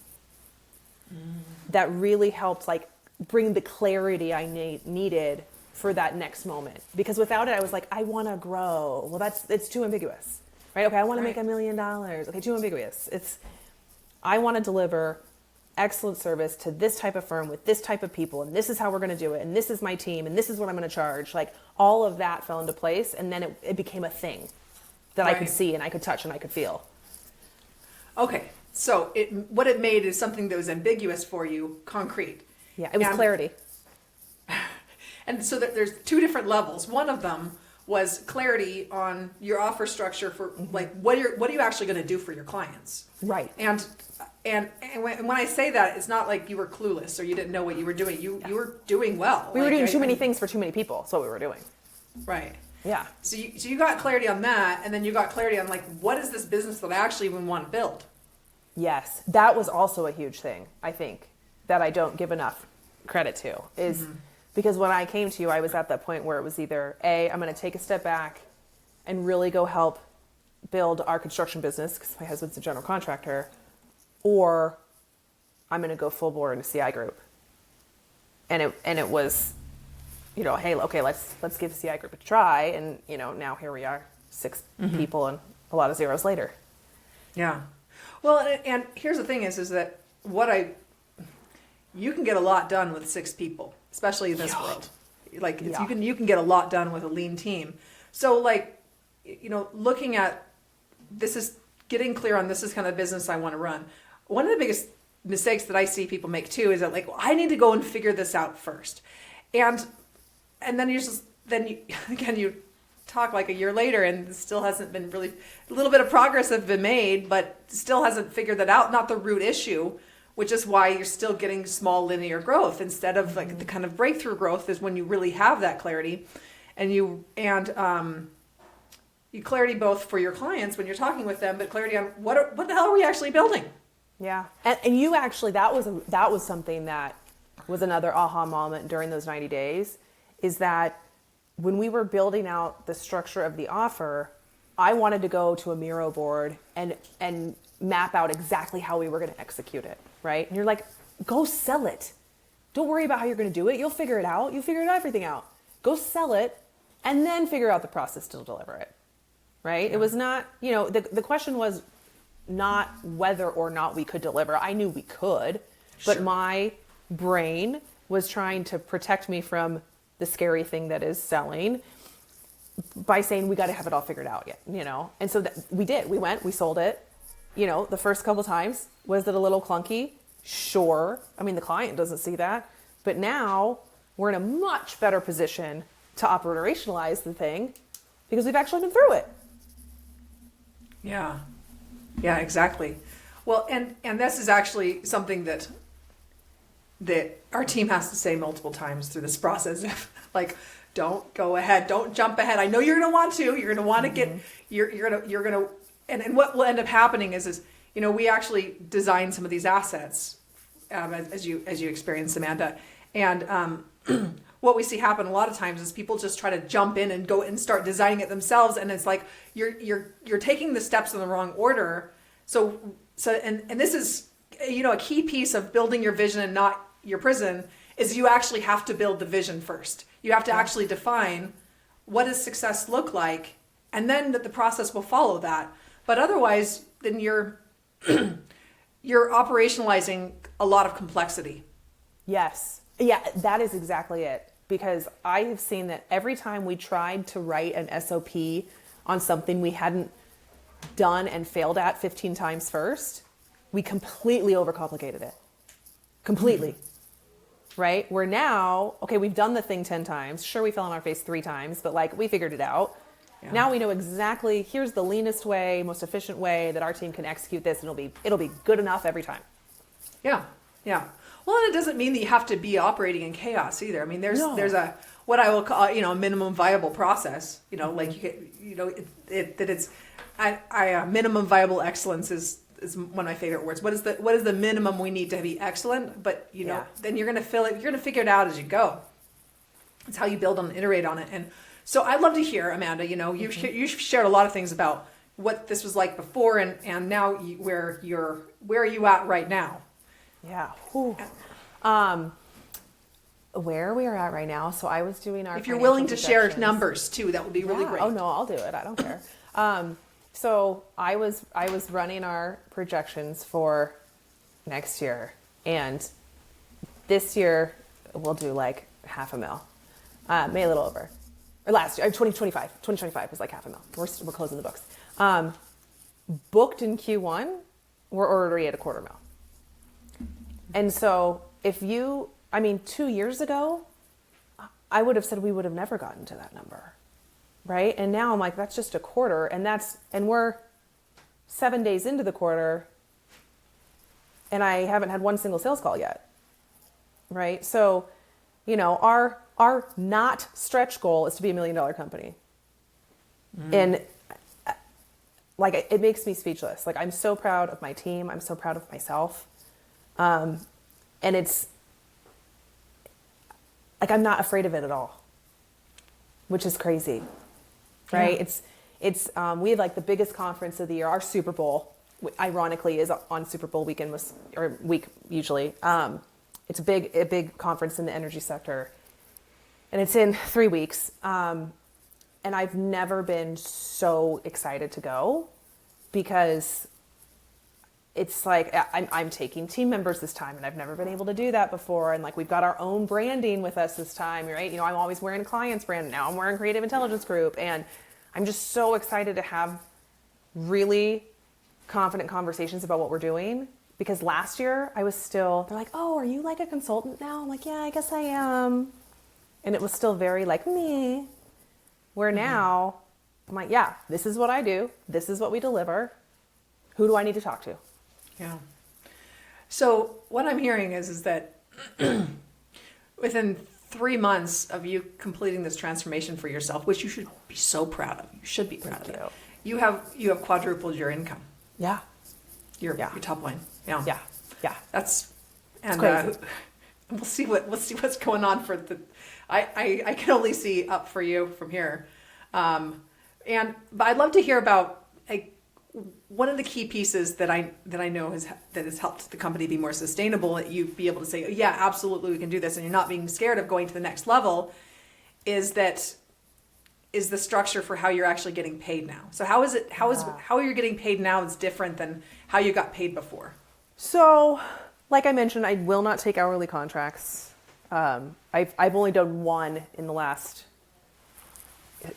that really helped like bring the clarity I needed for that next moment. Because without it, I was like, I want to grow. Well, it's too ambiguous, right? Okay, I want to make $1 million. Okay, too ambiguous. I want to deliver excellent service to this type of firm with this type of people, and this is how we're going to do it, and this is my team, and this is what I'm going to charge. Like all of that fell into place, and then it became a thing that I could see and I could touch and I could feel. Okay, so what it made is something that was ambiguous for you, concrete. Yeah, it was clarity. And so there's two different levels. One of them was clarity on your offer structure for like what are you actually going to do for your clients. Right. And when I say that, it's not like you were clueless or you didn't know what you were doing. You were doing well. We were doing too many things for too many people. That's what we were doing. Right. Yeah. So you got clarity on that, and then you got clarity on like, what is this business that I actually even want to build? Yes. That was also a huge thing, I think, that I don't give enough credit to is because when I came to you, I was at that point where it was either A, I'm going to take a step back and really go help build our construction business because my husband's a general contractor, or I'm going to go full bore into CI group. And it was, you know, hey, okay, let's give CI group a try. And, you know, now here we are, 6 people and a lot of zeros later. Yeah. Well, and here's the thing is that you can get a lot done with 6 people, especially in this world. Like you can get a lot done with a lean team. So like, you know, looking at this is getting clear on this is kind of the business I want to run. One of the biggest mistakes that I see people make too is that like, well, I need to go and figure this out first. And then you talk like a year later and still hasn't been really, a little bit of progress have been made, but still hasn't figured that out. Not the root issue, which is why you're still getting small linear growth instead of like the kind of breakthrough growth is when you really have that clarity and clarity both for your clients when you're talking with them, but clarity on what the hell are we actually building? Yeah. And you actually, that was something that was another aha moment during those 90 days is that when we were building out the structure of the offer, I wanted to go to a Miro board and map out exactly how we were going to execute it, right? And you're like, go sell it. Don't worry about how you're going to do it. You'll figure it out. You figured everything out. Go sell it and then figure out the process to deliver it, right? Yeah. It was not, you know, the question was not whether or not we could deliver. I knew we could, but my brain was trying to protect me from the scary thing that is selling by saying we got to have it all figured out yet, you know? And so we did. We went, we sold it. You know, the first couple times, was it a little clunky? Sure. I mean, the client doesn't see that. But now we're in a much better position to operationalize the thing because we've actually been through it. Yeah. Yeah, exactly. Well, and this is actually something that our team has to say multiple times through this process. Like, don't go ahead. Don't jump ahead. I know you're going to want to. You're going to want to get, you're going to, and what will end up happening is, you know, we actually design some of these assets as you experienced, Amanda. And what we see happen a lot of times is people just try to jump in and go and start designing it themselves. And it's like, you're taking the steps in the wrong order. So this is, you know, a key piece of building your vision and not your prison is you actually have to build the vision first. You have to actually define what does success look like, and then the process will follow that. But otherwise, then you're operationalizing a lot of complexity. Yes. Yeah, that is exactly it. Because I have seen that every time we tried to write an SOP on something we hadn't done and failed at 15 times first, we completely overcomplicated it. Completely. Right? Where now, okay, we've done the thing 10 times. Sure, we fell on our face 3 times, but like we figured it out. Yeah. Now we know exactly, here's the leanest way, most efficient way that our team can execute this, and it'll be good enough every time. Yeah. Yeah. Well, and it doesn't mean that you have to be operating in chaos either. I mean, there's a what I will call, you know, a minimum viable process. You know, like minimum viable excellence is one of my favorite words. What is the minimum we need to be excellent? But you know, then you're gonna fill it. You're gonna figure it out as you go. It's how you build on, iterate on it. And so I'd love to hear, Amanda. You know, you've shared a lot of things about what this was like before, and now where are you at right now? Yeah. Where we are at right now. So I was doing our. If you're willing to share numbers too, that would be really great. Oh no, I'll do it. I don't care. So I was running our projections for next year, and this year we'll do like $500,000, maybe a little over. Or last year, 2025 was like $500,000. We're closing the books. Booked in Q1, we're already at $250,000. And so 2 years ago, I would have said we would have never gotten to that number. Right. And now I'm like, that's just a quarter. And we're 7 days into the quarter and I haven't had one single sales call yet. Right. So, our not stretch goal is to be $1 million company. And like, it makes me speechless. Like, I'm so proud of my team. I'm so proud of myself. And it's like, I'm not afraid of it at all, which is crazy. Right. Yeah. It's we have like the biggest conference of the year. Our Super Bowl, ironically, is on Super Bowl weekend week usually. It's a big conference in the energy sector, and it's in 3 weeks. And I've never been so excited to go because it's like I'm taking team members this time, and I've never been able to do that before. And like, we've got our own branding with us this time, right? I'm always wearing clients brand. Now I'm wearing Creative Intelligence Group, and I'm just so excited to have really confident conversations about what we're doing. Because last year they're like, oh, are you like a consultant now? I'm like, yeah, I guess I am. And it was still very like me. Where now I'm like, yeah, this is what I do. This is what we deliver. Who do I need to talk to? Yeah. So what I'm hearing is that within 3 months of you completing this transformation for yourself, which you should be so proud of, you should be proud of it. You have quadrupled your income. Yeah. Your top line. Yeah. Yeah. Yeah. That's crazy. We'll see what's going on for the. I can only see up for you from here, but I'd love to hear about one of the key pieces that I know has helped the company be more sustainable. That you be able to say, yeah, absolutely, we can do this, and you're not being scared of going to the next level. Is the structure for how you're actually getting paid now? So how you're getting paid now is different than how you got paid before. So, like I mentioned, I will not take hourly contracts. I've only done one in the last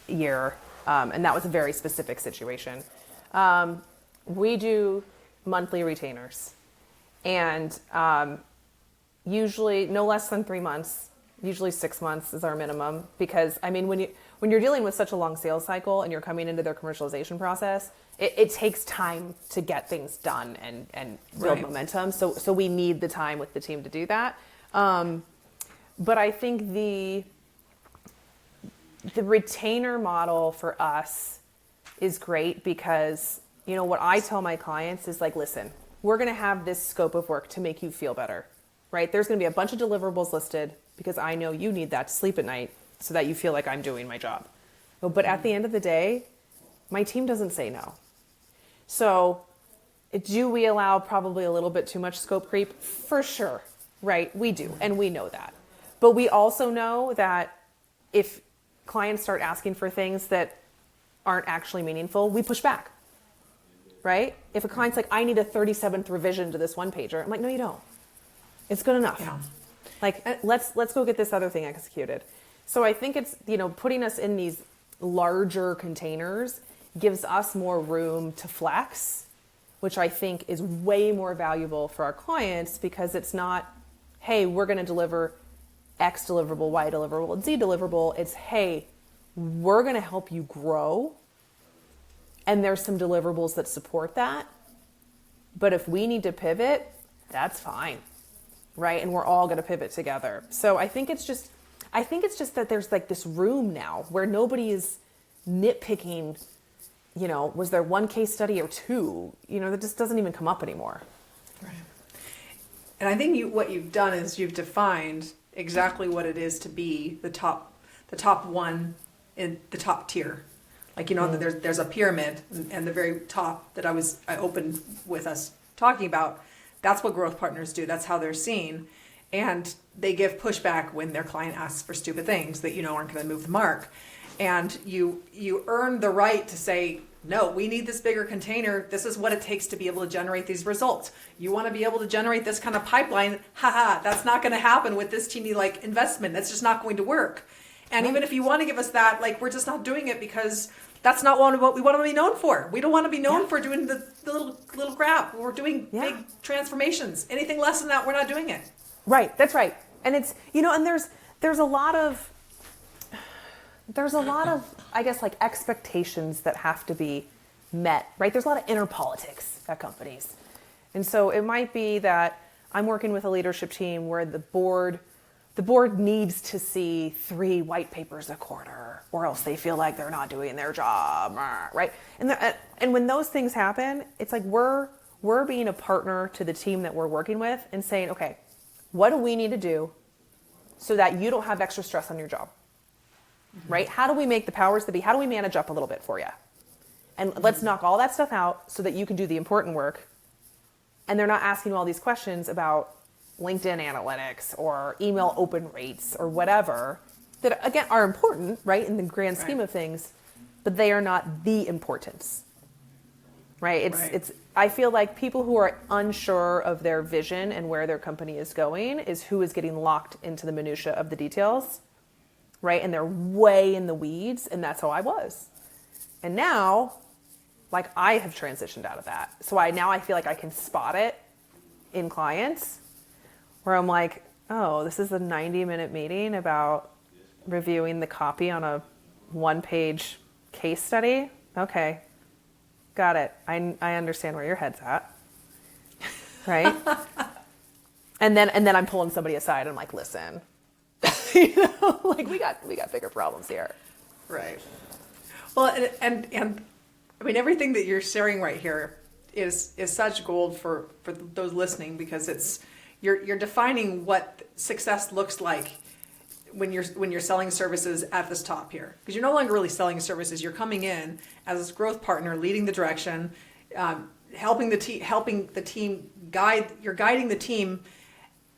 year, and that was a very specific situation. We do monthly retainers, and usually no less than 3 months. Usually 6 months is our minimum, because I mean, when you're dealing with such a long sales cycle and you're coming into their commercialization process, it takes time to get things done and build momentum. So we need the time with the team to do that. But I think the retainer model for us is great because, what I tell my clients is like, listen, we're going to have this scope of work to make you feel better, right? There's going to be a bunch of deliverables listed because I know you need that to sleep at night so that you feel like I'm doing my job. But at the end of the day, my team doesn't say no. So do we allow probably a little bit too much scope creep? For sure, right? We do, and we know that. But we also know that if clients start asking for things that aren't actually meaningful, we push back, right? If a client's like, I need a 37th revision to this one pager, I'm like, no, you don't. It's good enough. Yeah. Like, let's go get this other thing executed. So I think it's, putting us in these larger containers gives us more room to flex, which I think is way more valuable for our clients, because it's not, hey, we're going to deliver X deliverable, Y deliverable, and Z deliverable. It's, hey, we're going to help you grow, and there's some deliverables that support that. But if we need to pivot, that's fine, right? And we're all going to pivot together. So I think it's just that there's like this room now where nobody is nitpicking, was there one case study or two? That just doesn't even come up anymore. Right. And I think what you've done is you've defined exactly what it is to be the top one in the top tier. Like, that there's a pyramid, and the very top that I opened with us talking about, that's what growth partners do. That's how they're seen. And they give pushback when their client asks for stupid things that aren't going to move the mark. And you earn the right to say, no, we need this bigger container. This is what it takes to be able to generate these results. You want to be able to generate this kind of pipeline. Haha, that's not going to happen with this teeny investment. That's just not going to work. And even if you want to give us that, we're just not doing it because that's not what we want to be known for. We don't want to be known for doing the little crap. We're doing big transformations. Anything less than that, we're not doing it. Right, that's right. And it's, and there's a lot of there's a lot of, I guess, like expectations that have to be met, right? There's a lot of inner politics at companies. And so it might be that I'm working with a leadership team where the board needs to see 3 white papers a quarter, or else they feel like they're not doing their job, right? And when those things happen, it's like we're being a partner to the team that we're working with and saying, okay, what do we need to do so that you don't have extra stress on your job, right? How do we make the powers that be, how do we manage up a little bit for you? And let's knock all that stuff out so that you can do the important work. And they're not asking you all these questions about LinkedIn analytics or email open rates or whatever that, again, are important, right, in the grand scheme of things, but they are not the importance, right? It's. I feel like people who are unsure of their vision and where their company is going is who is getting locked into the minutia of the details, right? And they're way in the weeds, and that's how I was. And now, like, I have transitioned out of that. So now I feel like I can spot it in clients where I'm like, oh, this is a 90-minute meeting about reviewing the copy on a 1-page case study. Okay, got it. I understand where your head's at, right? and then I'm pulling somebody aside and I'm like, listen, like we got bigger problems here, right? Well, and I mean, everything that you're sharing right here is such gold for those listening, because you're defining what success looks like when you're selling services at this top here, because you're no longer really selling services. You're coming in as this growth partner, leading the direction, helping the team guide. You're guiding the team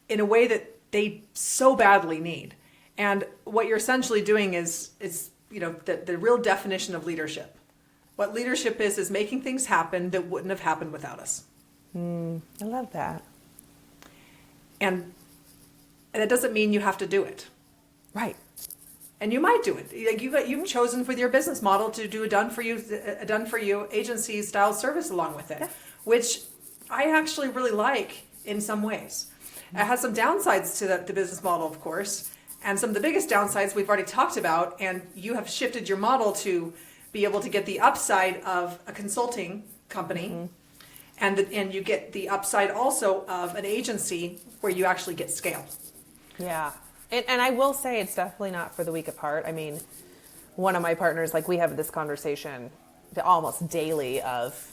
in a way that they so badly need. And what you're essentially doing is the real definition of leadership. What leadership is making things happen that wouldn't have happened without us. I love that. And it doesn't mean you have to do it. Right. And you might do it. Like you've chosen with your business model to do a done for you agency style service along with it, which I actually really like in some ways. It has some downsides to the business model, of course, and some of the biggest downsides we've already talked about. And you have shifted your model to be able to get the upside of a consulting company, and you get the upside also of an agency where you actually get scale. Yeah. And I will say it's definitely not for the weak of heart. I mean, one of my partners, like we have this conversation almost daily of,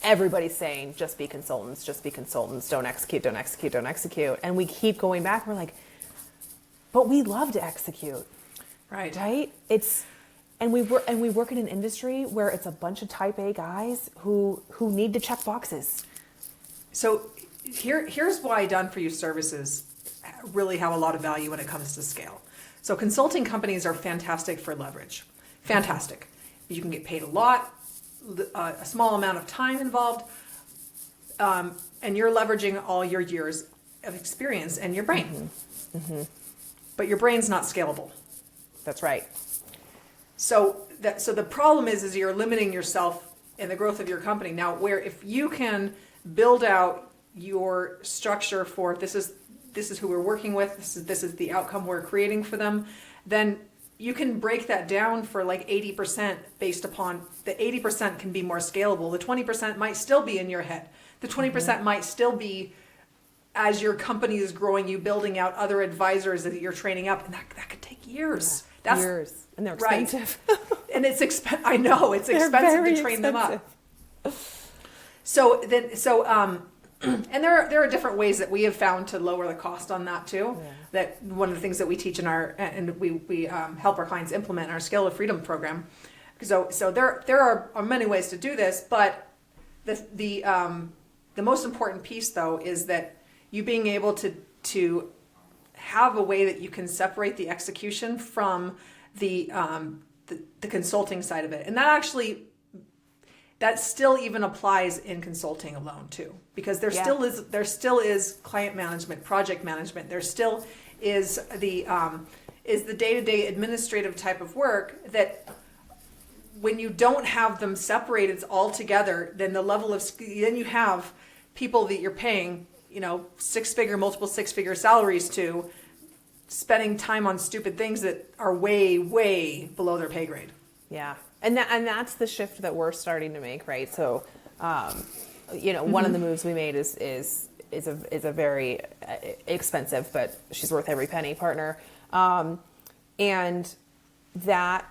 everybody's saying, just be consultants, don't execute. And we keep going back. We're like, but we love to execute. Right? And we work in an industry where it's a bunch of type A guys who need to check boxes. So here's why done for you services really have a lot of value when it comes to scale. So consulting companies are fantastic for leverage. Fantastic. You can get paid a lot, a small amount of time involved, and you're leveraging all your years of experience and your brain. But your brain's not scalable. That's right. So the problem is you're limiting yourself in the growth of your company. Now, where if you can build out your structure for this is who we're working with, this is the outcome we're creating for them, then you can break that down for like 80% based upon the 80% can be more scalable. The 20% might still be in your head. The 20% might still be as your company is growing, you building out other advisors that you're training up, and that could take years. That's years, and they're expensive. Right. And it's I know it's expensive to train them up. So and there are different ways that we have found to lower the cost on that too. Yeah. That one of the things that we teach we help our clients implement in our Scale of Freedom program. So there are many ways to do this, but the most important piece though is that you being able to have a way that you can separate the execution from the consulting side of it, and that still even applies in consulting alone too, because there still is client management, project management. There still is the day-to-day administrative type of work that when you don't have them separated all together, then then you have people that you're paying, multiple six-figure salaries to spending time on stupid things that are way, way below their pay grade. Yeah. And that's the shift that we're starting to make, right? So, one of the moves we made is a very expensive, but she's worth every penny partner. And that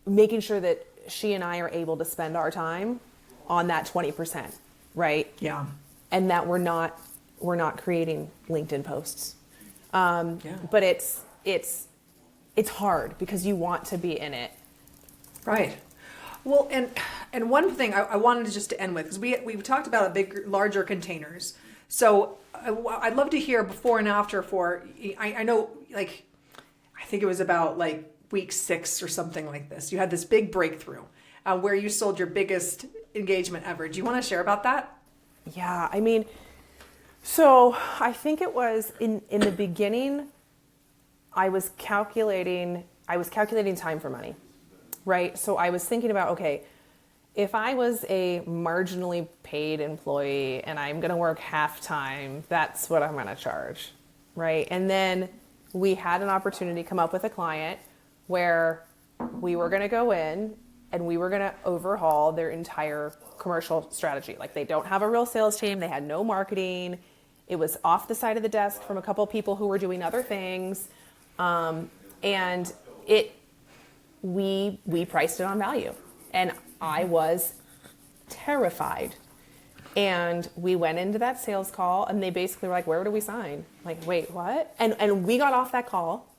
making sure that she and I are able to spend our time on that 20%, right? Yeah. And that we're not creating LinkedIn posts. But it's hard because you want to be in it. Right. Well, and one thing I wanted just to end with, because we talked about larger containers. So I'd love to hear before and after I know, like, I think it was about like week 6 or something like this. You had this big breakthrough where you sold your biggest engagement ever. Do you want to share about that? Yeah, I mean, so I think it was in the beginning, I was calculating time for money, right? So I was thinking about, okay, if I was a marginally paid employee and I'm going to work half time, that's what I'm going to charge, right? And then we had an opportunity come up with a client where we were going to go in and we were going to overhaul their entire commercial strategy. Like, they don't have a real sales team. They had no marketing. It was off the side of the desk from a couple of people who were doing other things. And we priced it on value. And I was terrified. And we went into that sales call and they basically were like, where do we sign? Like, wait, what? And we got off that call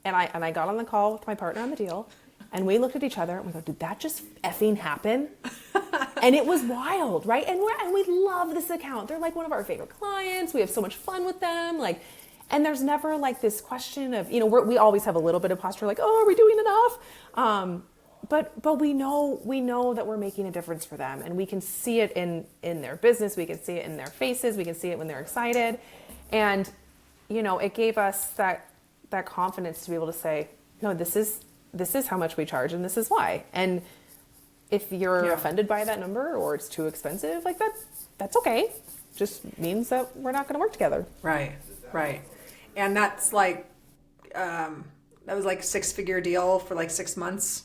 and I got on the call with my partner on the deal and we looked at each other and we go, did that just effing happen? And it was wild, right? And we love this account. They're like one of our favorite clients. We have so much fun with them. Like, and there's never like this question of, we always have a little bit of posture like, oh, are we doing enough? But we know that we're making a difference for them, and we can see it in their business. We can see it in their faces. We can see it when they're excited. And, it gave us that confidence to be able to say, no, this is how much we charge and this is why. And if you're offended by that number or it's too expensive, like that's okay. Just means that we're not going to work together. Right. And that's like, that was like a 6-figure deal for like 6 months.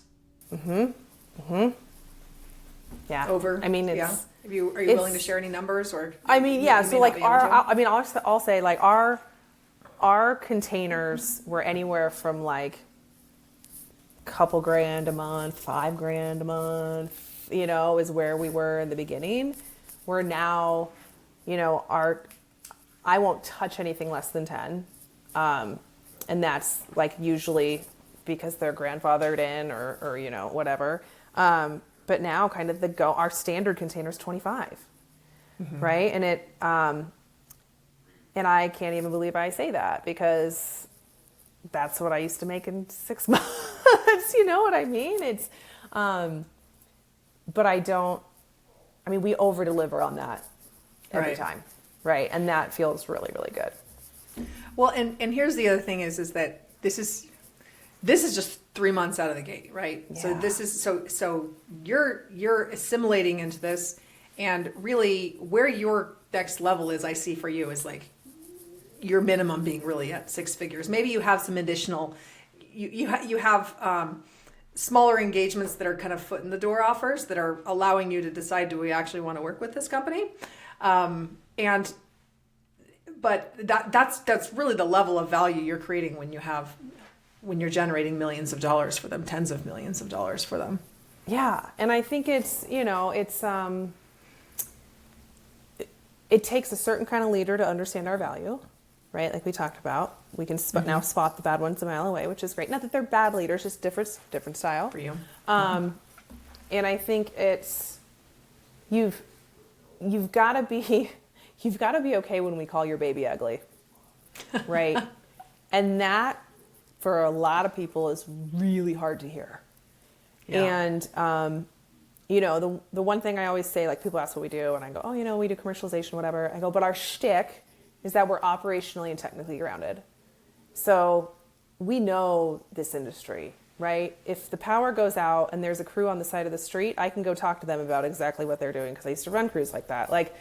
Yeah. Over. I mean, are you willing to share any numbers or? I mean, yeah. So like I'll say like our containers were anywhere from like couple grand a month, $5,000 a month, is where we were in the beginning. We're now, I won't touch anything less than 10. And that's like usually because they're grandfathered in or whatever. But now kind of our standard container is 25, right? And and I can't even believe I say that because that's what I used to make in 6 months. You know what I mean? It's, but we over deliver on that every time. Right. And that feels really, really good. Well, and here's the other thing is that this is just 3 months out of the gate, right? Yeah. So this is so you're assimilating into this, and really where your next level is, I see for you is like your minimum being really at 6 figures. Maybe you have some additional, you have smaller engagements that are kind of foot in the door offers that are allowing you to decide, do we actually want to work with this company? But that's really the level of value you're creating when you're generating millions of dollars for them, tens of millions of dollars for them. Yeah. And I think it's, it takes a certain kind of leader to understand our value, right? Like we talked about, we can now spot the bad ones a mile away, which is great. Not that they're bad leaders, just different style for you. And I think it's, you've got to be okay when we call your baby ugly, right? And that for a lot of people is really hard to hear. Yeah. And, the one thing I always say, like people ask what we do and I go, oh, we do commercialization, whatever. I go, but our shtick is that we're operationally and technically grounded. So we know this industry, right? If the power goes out and there's a crew on the side of the street, I can go talk to them about exactly what they're doing because I used to run crews like that. Like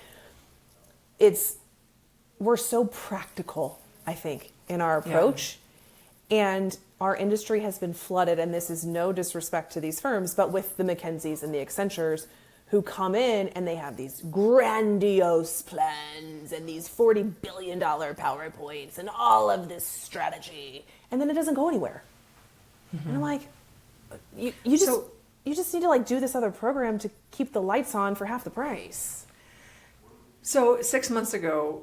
we're so practical, I think, in our approach. And our industry has been flooded, and this is no disrespect to these firms, but with the McKinseys and the Accentures who come in and they have these grandiose plans and these $40 billion PowerPoints and all of this strategy, and then it doesn't go anywhere. And I'm like, you just need to like do this other program to keep the lights on for half the price. So 6 months ago,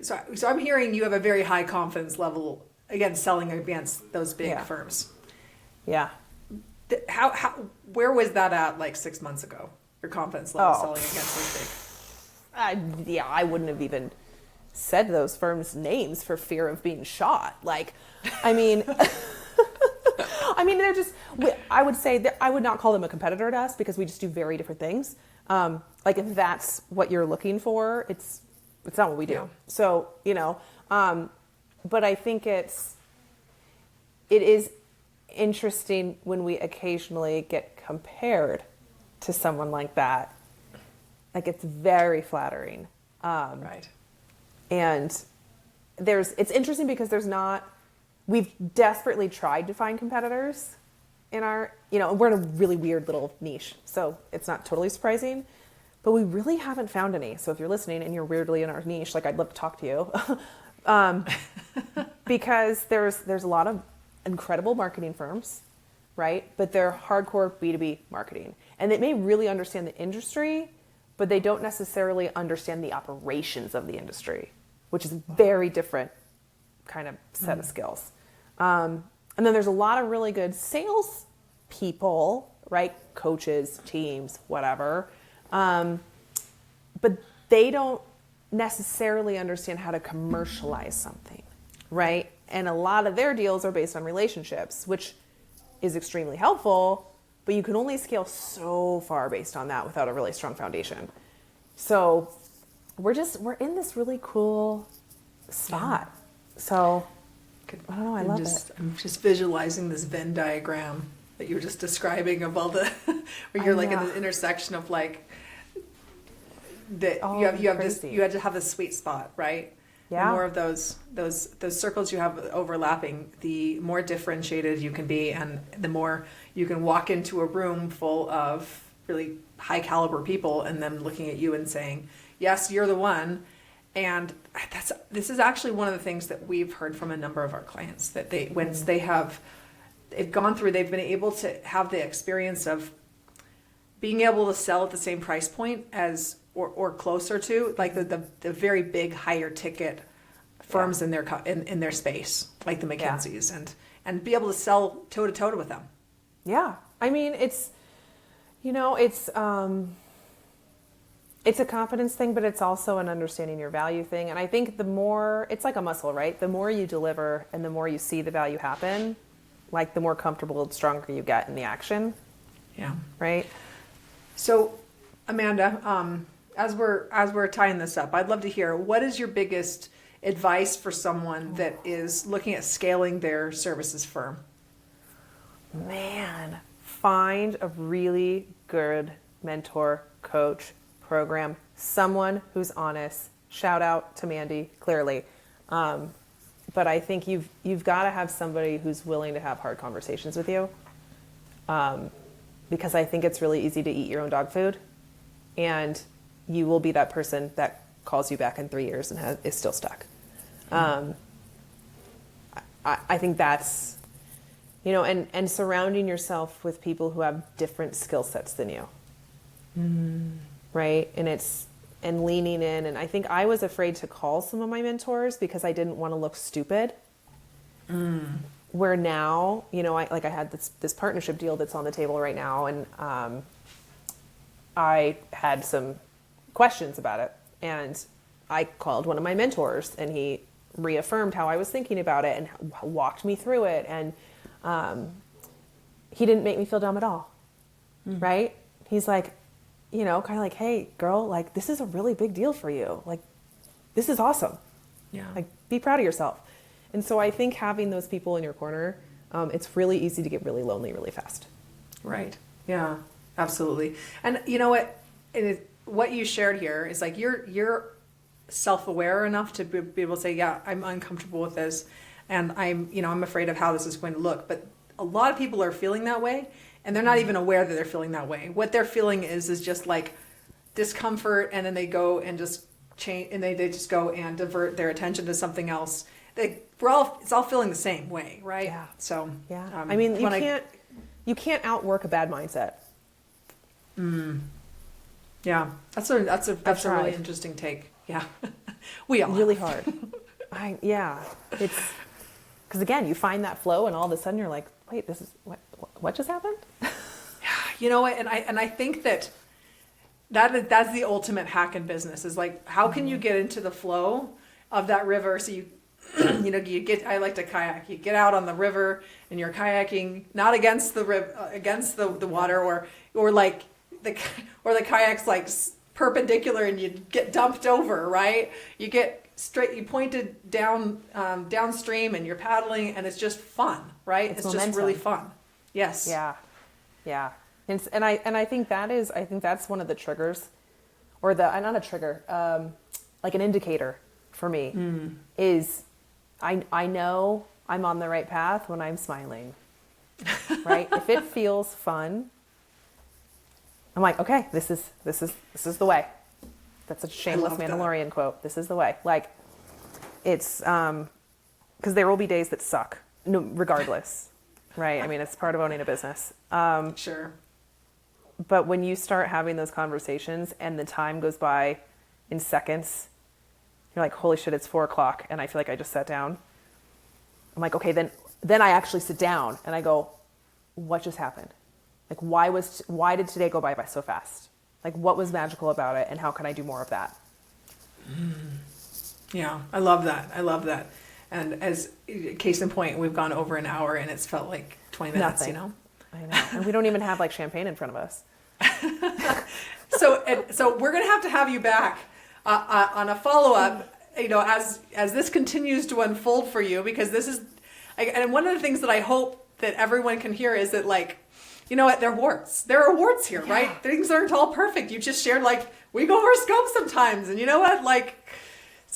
so I'm hearing you have a very high confidence level, again, selling against those big firms. Yeah. Where was that at like 6 months ago? Your confidence level selling against those big? I wouldn't have even said those firms' names for fear of being shot. Like, I mean, they're just, I would say that I would not call them a competitor to us because we just do very different things. Like if that's what you're looking for, it's not what we do. Yeah. So, but I think it is interesting when we occasionally get compared to someone like that. Like it's very flattering. Right. And it's interesting because we've desperately tried to find competitors in our, we're in a really weird little niche. So it's not totally surprising, but we really haven't found any. So if you're listening and you're weirdly in our niche, like I'd love to talk to you. Because there's a lot of incredible marketing firms, right? But they're hardcore B2B marketing. And they may really understand the industry, but they don't necessarily understand the operations of the industry, which is a very different kind of set of skills. And then there's a lot of really good sales people, right? Coaches, teams, whatever. But they don't necessarily understand how to commercialize something, right? And a lot of their deals are based on relationships, which is extremely helpful, but you can only scale so far based on that without a really strong foundation. So we're in this really cool spot. So I don't know, I love it. I'm just visualizing this Venn diagram that you were just describing of all the, where you're like in the intersection of like, you had to have this sweet spot, right? Yeah. The more of those circles you have overlapping, the more differentiated you can be, and the more you can walk into a room full of really high caliber people and them looking at you and saying, yes, you're the one. And this is actually one of the things that we've heard from a number of our clients, that they've gone through, they've been able to have the experience of being able to sell at the same price point as or closer to like the very big higher ticket firms in their space, like the McKinseys, and be able to sell toe to toe with them. Yeah, I mean it's a confidence thing, but it's also an understanding your value thing. And I think the more, it's like a muscle, right? The more you deliver and the more you see the value happen, like the more comfortable and stronger you get in the action. Yeah. Right. So, Amanda, as we're tying this up, I'd love to hear, what is your biggest advice for someone that is looking at scaling their services firm? Man, find a really good mentor, coach, program, someone who's honest. Shout out to Mandi, clearly. But I think you've got to have somebody who's willing to have hard conversations with you. Because I think it's really easy to eat your own dog food, and you will be that person that calls you back in 3 years and is still stuck. I think that's, and surrounding yourself with people who have different skill sets than you. Right? And leaning in. And I think I was afraid to call some of my mentors because I didn't want to look stupid. Where now, I had this partnership deal that's on the table right now, and I had some questions about it, and I called one of my mentors, and he reaffirmed how I was thinking about it and walked me through it, and he didn't make me feel dumb at all. Right? He's like, kind of like, hey, girl, like, this is a really big deal for you. Like, this is awesome. Yeah. Like, be proud of yourself. And so I think having those people in your corner, it's really easy to get really lonely really fast. Right. Yeah, absolutely. And you know what? What you shared here is like you're self-aware enough to be able to say, yeah, I'm uncomfortable with this. and I'm afraid of how this is going to look. But a lot of people are feeling that way, and they're not even aware that they're feeling that way. What they're feeling is just like discomfort, and then they go and just change, and they just go and divert their attention to something else. It's all feeling the same way, right? Yeah. So yeah, I mean, you can't outwork a bad mindset. Yeah, that's a really interesting take. Yeah, we all really have. hard. It's because again, you find that flow, and all of a sudden you're like, wait, this is what just happened? You know what? And I think that's the ultimate hack in business is like, how can you get into the flow of that river? So you I like to kayak. You get out on the river and you're kayaking, not against the river, against the water, or like the kayak's like perpendicular and you get dumped over, right? You get straight, you pointed down, downstream, and you're paddling, and it's just fun, right? It's just really fun. Yes. Yeah. Yeah. And I think that's one of the triggers, or not a trigger, like an indicator for me is I know I'm on the right path when I'm smiling, right? If it feels fun, I'm like, okay, this is the way. That's a shameless Mandalorian quote. This is the way. Like, it's because there will be days that suck, no, regardless, right? I mean, it's part of owning a business. Sure. But when you start having those conversations and the time goes by in seconds, you're like, holy shit, it's 4:00, and I feel like I just sat down. I'm like, okay, then I actually sit down and I go, what just happened? Like, why did today go by so fast? Like, what was magical about it, and how can I do more of that? Yeah, I love that. And as case in point, we've gone over an hour, and it's felt like 20 minutes. Nothing. You know. I know, and we don't even have like champagne in front of us. So we're gonna have to have you back on a follow up. As this continues to unfold for you, because this is, and one of the things that I hope that everyone can hear is that, like, you know what, there are warts here, right? Things aren't all perfect. You just shared, like, we go over scope sometimes, and you know what, like,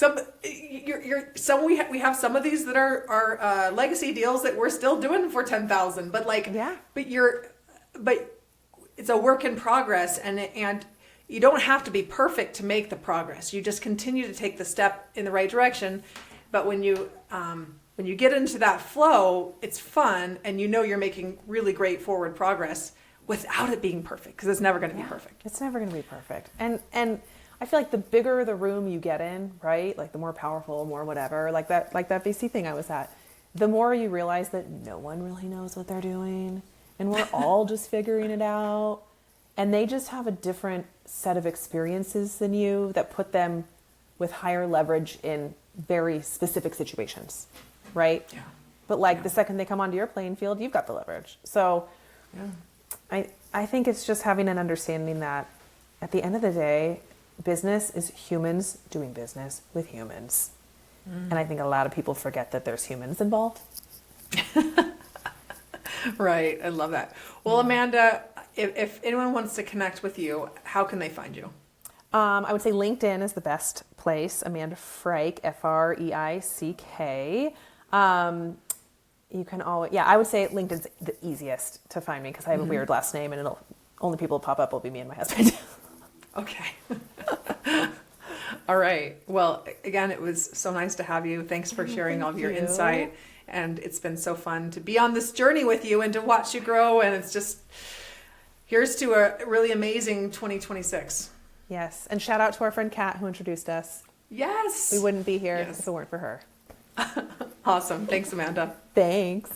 we have some of these that are legacy deals that we're still doing for 10,000, but like, but it's a work in progress, and you don't have to be perfect to make the progress. You just continue to take the step in the right direction. But when you get into that flow, it's fun, and you're making really great forward progress without it being perfect, because it's never going to be perfect. It's never going to be perfect. And I feel like the bigger the room you get in, right? Like the more powerful, more whatever, like that VC thing I was at, the more you realize that no one really knows what they're doing, and we're all just figuring it out. And they just have a different set of experiences than you that put them with higher leverage in very specific situations, right? Yeah. But the second they come onto your playing field, you've got the leverage. So I think it's just having an understanding that at the end of the day, business is humans doing business with humans. And I think a lot of people forget that there's humans involved. Right. I love that. Well, Amanda, if anyone wants to connect with you, how can they find you? I would say LinkedIn is the best place. Amanda Freick, Freick. You can always, I would say LinkedIn's the easiest to find me, because I have a weird last name, and only people who pop up will be me and my husband. Okay. All right. Well, again, it was so nice to have you. Thanks for sharing all of your insight. And it's been so fun to be on this journey with you and to watch you grow. And it's just, here's to a really amazing 2026. Yes. And shout out to our friend Kat, who introduced us. Yes. We wouldn't be here if it weren't for her. Awesome. Thanks, Amanda. Thanks.